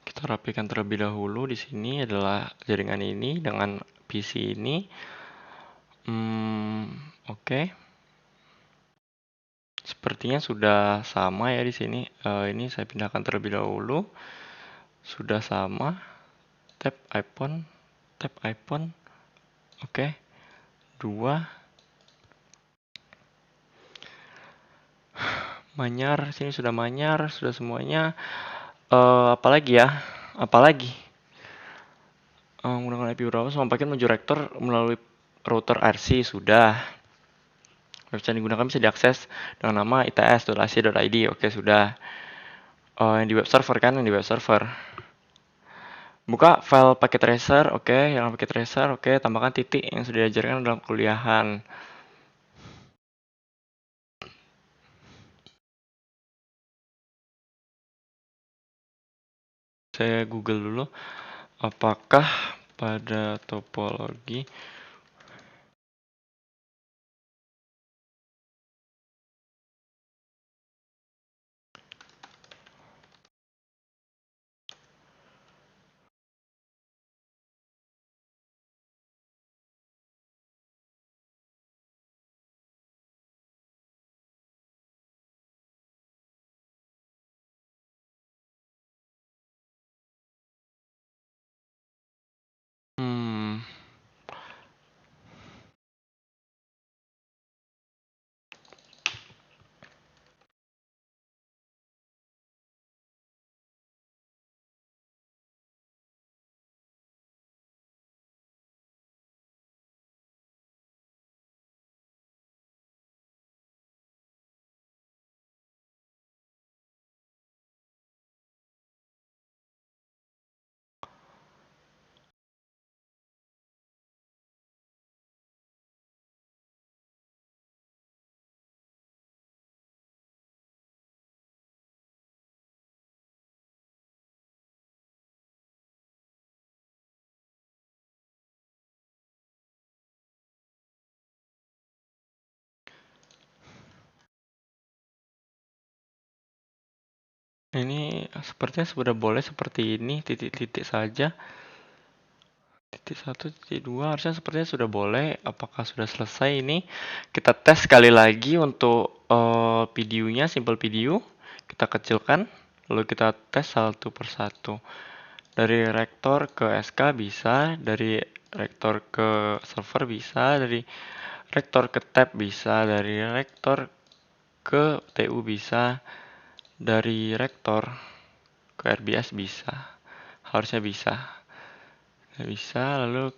Kita rapikan terlebih dahulu. Di sini adalah jaringan ini dengan PC ini. Oke. Sepertinya sudah sama ya di sini. Ini saya pindahkan terlebih dahulu. Sudah sama. Tap iPhone. Oke. 2. Manyar, sini sudah manyar, sudah semuanya. Apalagi ya? Menggunakan IP berapa? Semua paket menuju rektor melalui router RC sudah. Website yang digunakan bisa diakses dengan nama its.ac.id. Oke, sudah. Yang di web server kan, yang di web server. Buka file paket tracer. Oke, yang paket tracer. Oke, tambahkan titik yang sudah diajarkan dalam kuliahan. Saya Google dulu. Apakah pada topologi hmm, ini sepertinya sudah boleh seperti ini, titik-titik saja. Titik 1, titik 2 harusnya sepertinya sudah boleh. Apakah sudah selesai ini? Kita tes sekali lagi untuk videonya, simple video. Kita kecilkan, lalu kita tes satu persatu. Dari rektor ke SK bisa, dari rektor ke server bisa, dari rektor ke tab bisa, dari rektor ke TU bisa, dari rektor ke RBS bisa. Harusnya bisa. Bisa, lalu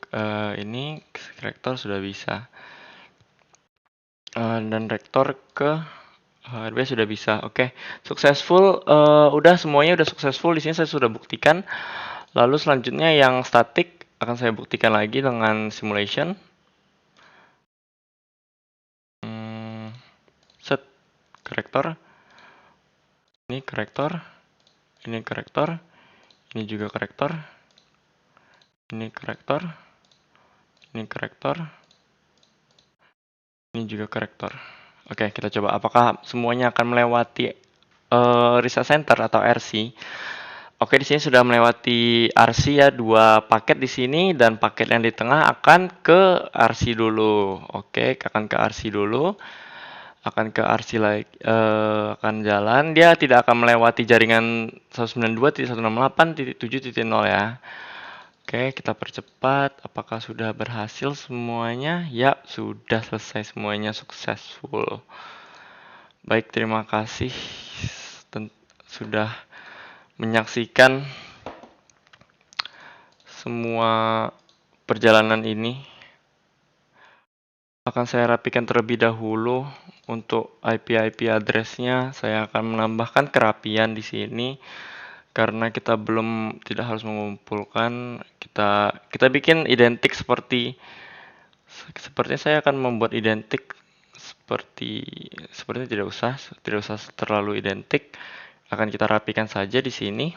ini rektor sudah bisa. Dan rektor ke RBS sudah bisa. Oke, successful. Udah semuanya udah successful. Di sini saya sudah buktikan. Lalu selanjutnya yang static akan saya buktikan lagi dengan simulation. Set korektor. Ini korektor. Ini korektor. Ini juga korektor. Ini korektor. Ini korektor. Ini juga korektor. Oke, kita coba apakah semuanya akan melewati reset center atau RC. Oke, di sini sudah melewati RC ya, 2 paket di sini dan paket yang di tengah akan ke RC dulu. Oke, akan ke RC dulu. Akan ke RC lagi, akan jalan. Dia tidak akan melewati jaringan 192.168.7.0 ya. Oke, kita percepat. Apakah sudah berhasil semuanya? Ya, sudah selesai semuanya, successful. Baik, terima kasih sudah menyaksikan semua perjalanan ini. Akan saya rapikan terlebih dahulu untuk IP address-nya. Saya akan menambahkan kerapian di sini karena kita belum tidak harus mengumpulkan. Kita bikin identik sepertinya saya akan membuat identik sepertinya tidak usah terlalu identik. Akan kita rapikan saja di sini.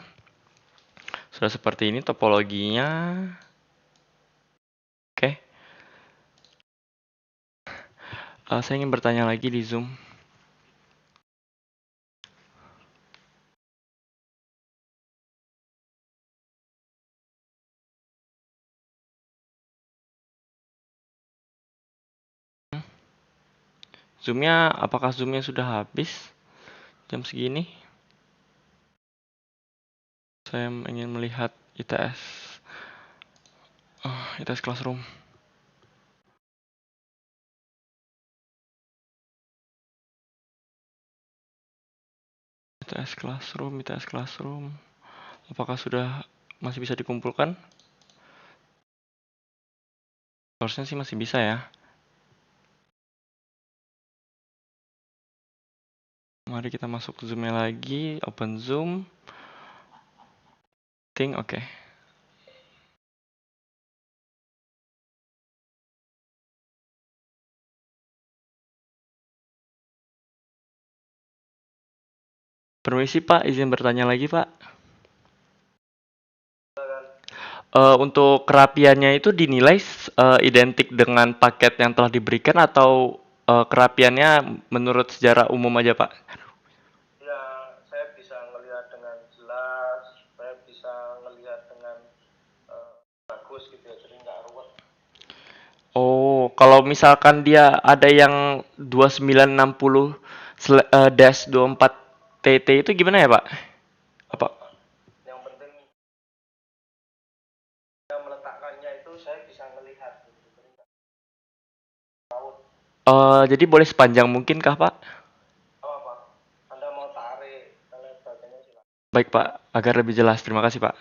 Sudah seperti ini topologinya. Oke. Saya ingin bertanya lagi di Zoom. Apakah Zoom-nya sudah habis jam segini? Saya ingin melihat ITS. ITS Classroom. ITS Classroom. Apakah sudah masih bisa dikumpulkan? Harusnya sih masih bisa ya. Mari kita masuk ke Zoom-nya lagi. Open Zoom. Oke. Permisi Pak, izin bertanya lagi Pak. Untuk kerapiannya itu dinilai identik dengan paket yang telah diberikan atau kerapiannya menurut sejarah umum aja, Pak? Ya, saya bisa ngelihat dengan jelas, saya bisa ngelihat dengan bagus gitu ya, jadi nggak ruwet. Oh, kalau misalkan dia ada yang 2960 dash 24 TT itu gimana ya, Pak? Apa? Yang penting saya meletakkannya itu saya bisa ngelihat gitu, jadi nggak tahu Jadi boleh sepanjang mungkin kah, Pak? apa. Anda mau tarik dan lain sebagainya silakan. Baik, Pak, agar lebih jelas. Terima kasih, Pak.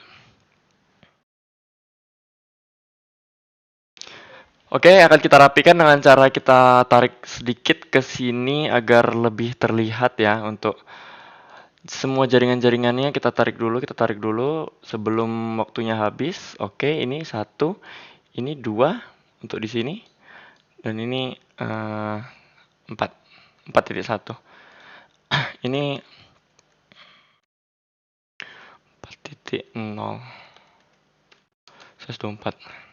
Oke, akan kita rapikan dengan cara kita tarik sedikit ke sini agar lebih terlihat ya untuk semua jaringan-jaringannya kita tarik dulu sebelum waktunya habis. Oke, ini satu, ini dua untuk di sini, dan ini empat, 4.1. Ini 4.0, 124.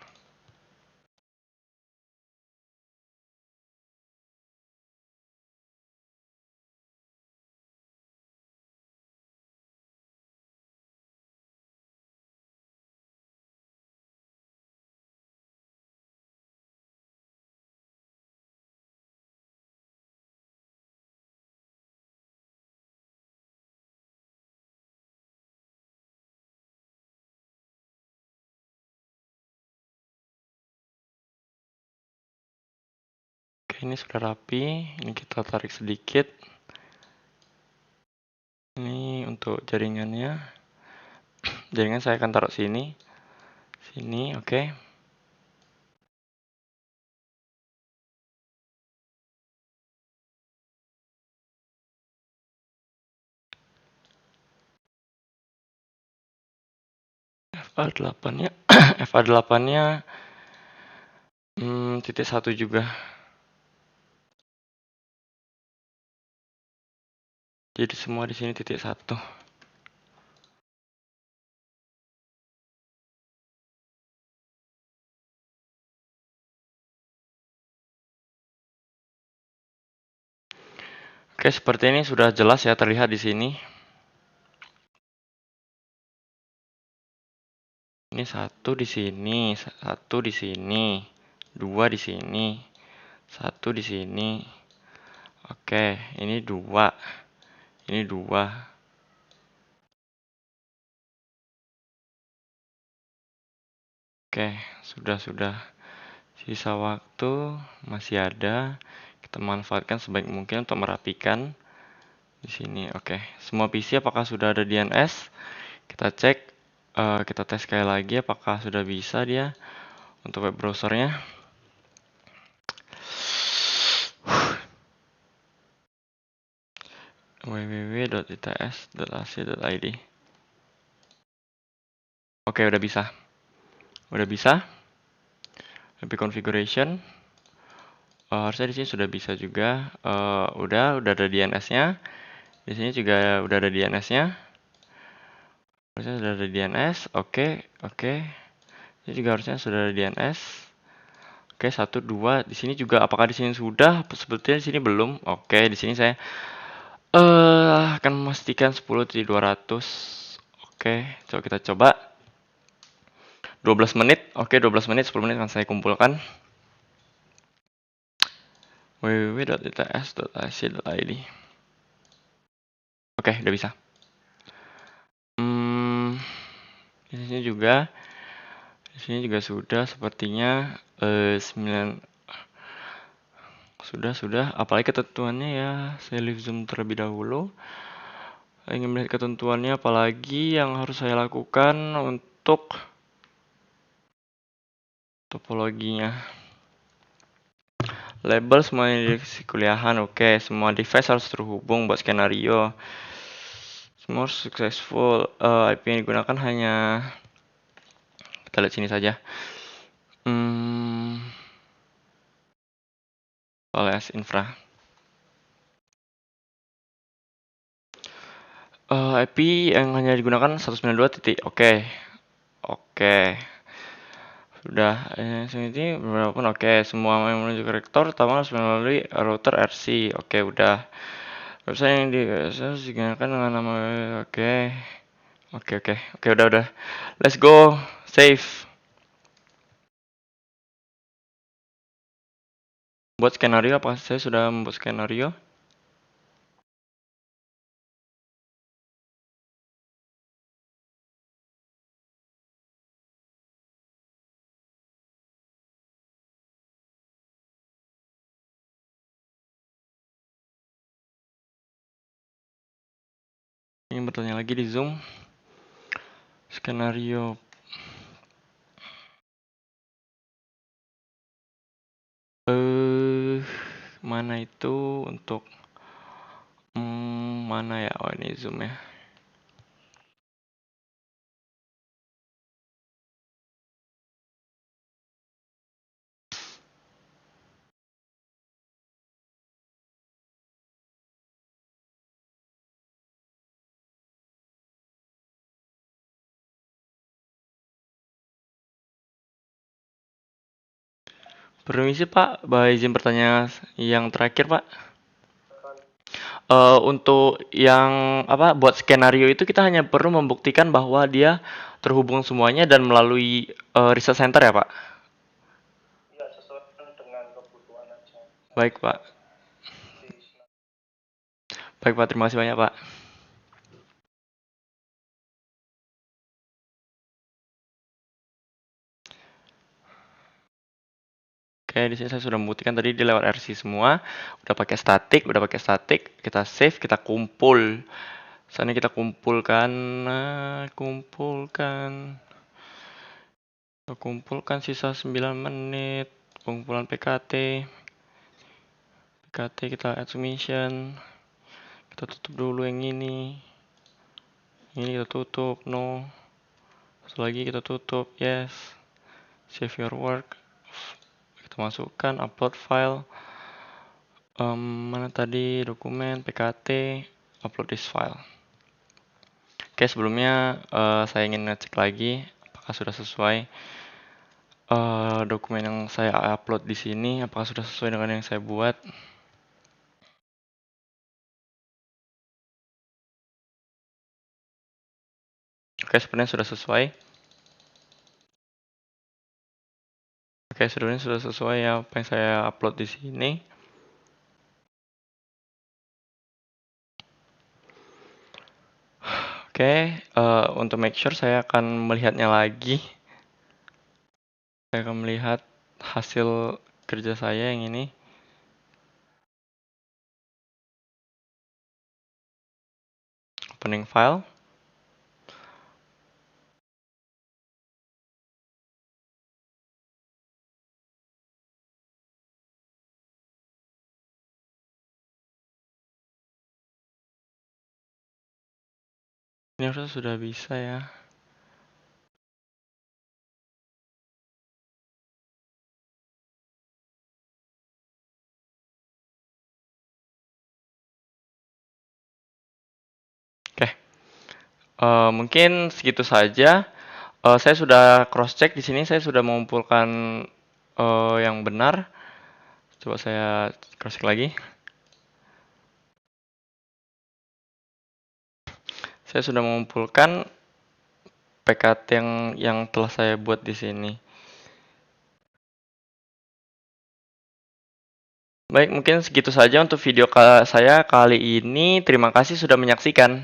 Oke, ini sudah rapi. Ini kita tarik sedikit. Ini untuk jaringannya. Jaringan saya akan taruh sini. Sini, oke. FA8-nya FA8-nya titik satu juga. Jadi semua di sini titik satu. Oke, seperti ini sudah jelas ya terlihat di sini. Ini satu di sini, satu di sini, dua di sini, satu di sini. Oke, ini dua, ini dua. Oke, sudah. Sisa waktu masih ada. Kita manfaatkan sebaik mungkin untuk merapikan di sini. Oke, semua PC apakah sudah ada DNS? Kita cek, kita tes sekali lagi apakah sudah bisa dia untuk web browsernya. www.its.ac.id. Oke, udah bisa. Udah bisa. Lebih configuration. Harusnya di sini sudah bisa juga. Udah ada DNS-nya. Di sini juga udah ada DNS-nya. Harusnya sudah ada DNS. Oke. Ini juga harusnya sudah ada DNS. Oke, 1 2. Di sini juga apakah di sini sudah? Sebetulnya di sini belum. Oke, di sini saya akan memastikan 10.200. Oke, coba kita coba. 12 menit. Oke, 12 menit, 10 menit akan saya kumpulkan. www.its.ac.id. Oke, udah bisa. Di sini juga sudah sepertinya 9 sudah. Apalagi ketentuannya ya, saya leave zoom terlebih dahulu. Saya ingin melihat ketentuannya apalagi yang harus saya lakukan untuk topologinya. Label semua di kuliahan, oke. Semua device harus terhubung buat skenario. Semua harus successful. IP yang digunakan hanya, kita lihat sini saja. OS infra. IP yang hanya digunakan 192 titik. Oke. Sudah, ini berapapun oke. Semua yang menuju ke rektor pertama harus melalui router RC. Oke, udah. Website yang digunakan dengan nama oke. Oke, udah. Let's go. Save. Buat skenario, apakah saya sudah membuat skenario? Ingin bertanya lagi di Zoom. Skenario. Mana itu untuk mana ya? Oh, ini Zoom ya. Permisi Pak, izin bertanya yang terakhir Pak. Untuk yang buat skenario itu kita hanya perlu membuktikan bahwa dia terhubung semuanya dan melalui research center ya Pak? Iya, sesuai dengan kebutuhan aja. Baik Pak. Baik Pak, terima kasih banyak Pak. Oke, di sini saya sudah membuktikan tadi di lewat RC semua, udah pakai statik, kita save, kita kumpul. Saat ini kita kumpulkan sisa 9 menit, kumpulan PKT kita add submission, kita tutup dulu yang ini kita tutup, no, satu lagi kita tutup, yes, save your work, kita masukkan, upload file, mana tadi dokumen PKT, upload this file. Oke, sebelumnya saya ingin ngecek lagi apakah sudah sesuai dokumen yang saya upload di sini, apakah sudah sesuai dengan yang saya buat. Oke, sebenarnya sudah sesuai. Oke, sebenarnya sudah sesuai ya apa yang saya upload di sini. Oke, untuk make sure saya akan melihatnya lagi. Saya akan melihat hasil kerja saya yang ini. Opening file. Ini harusnya sudah bisa ya. Oke. Mungkin segitu saja. Saya sudah cross check di sini, saya sudah mengumpulkan yang benar. Coba saya cross check lagi. Saya sudah mengumpulkan PKT yang telah saya buat di sini. Baik, mungkin segitu saja untuk video saya kali ini. Terima kasih sudah menyaksikan.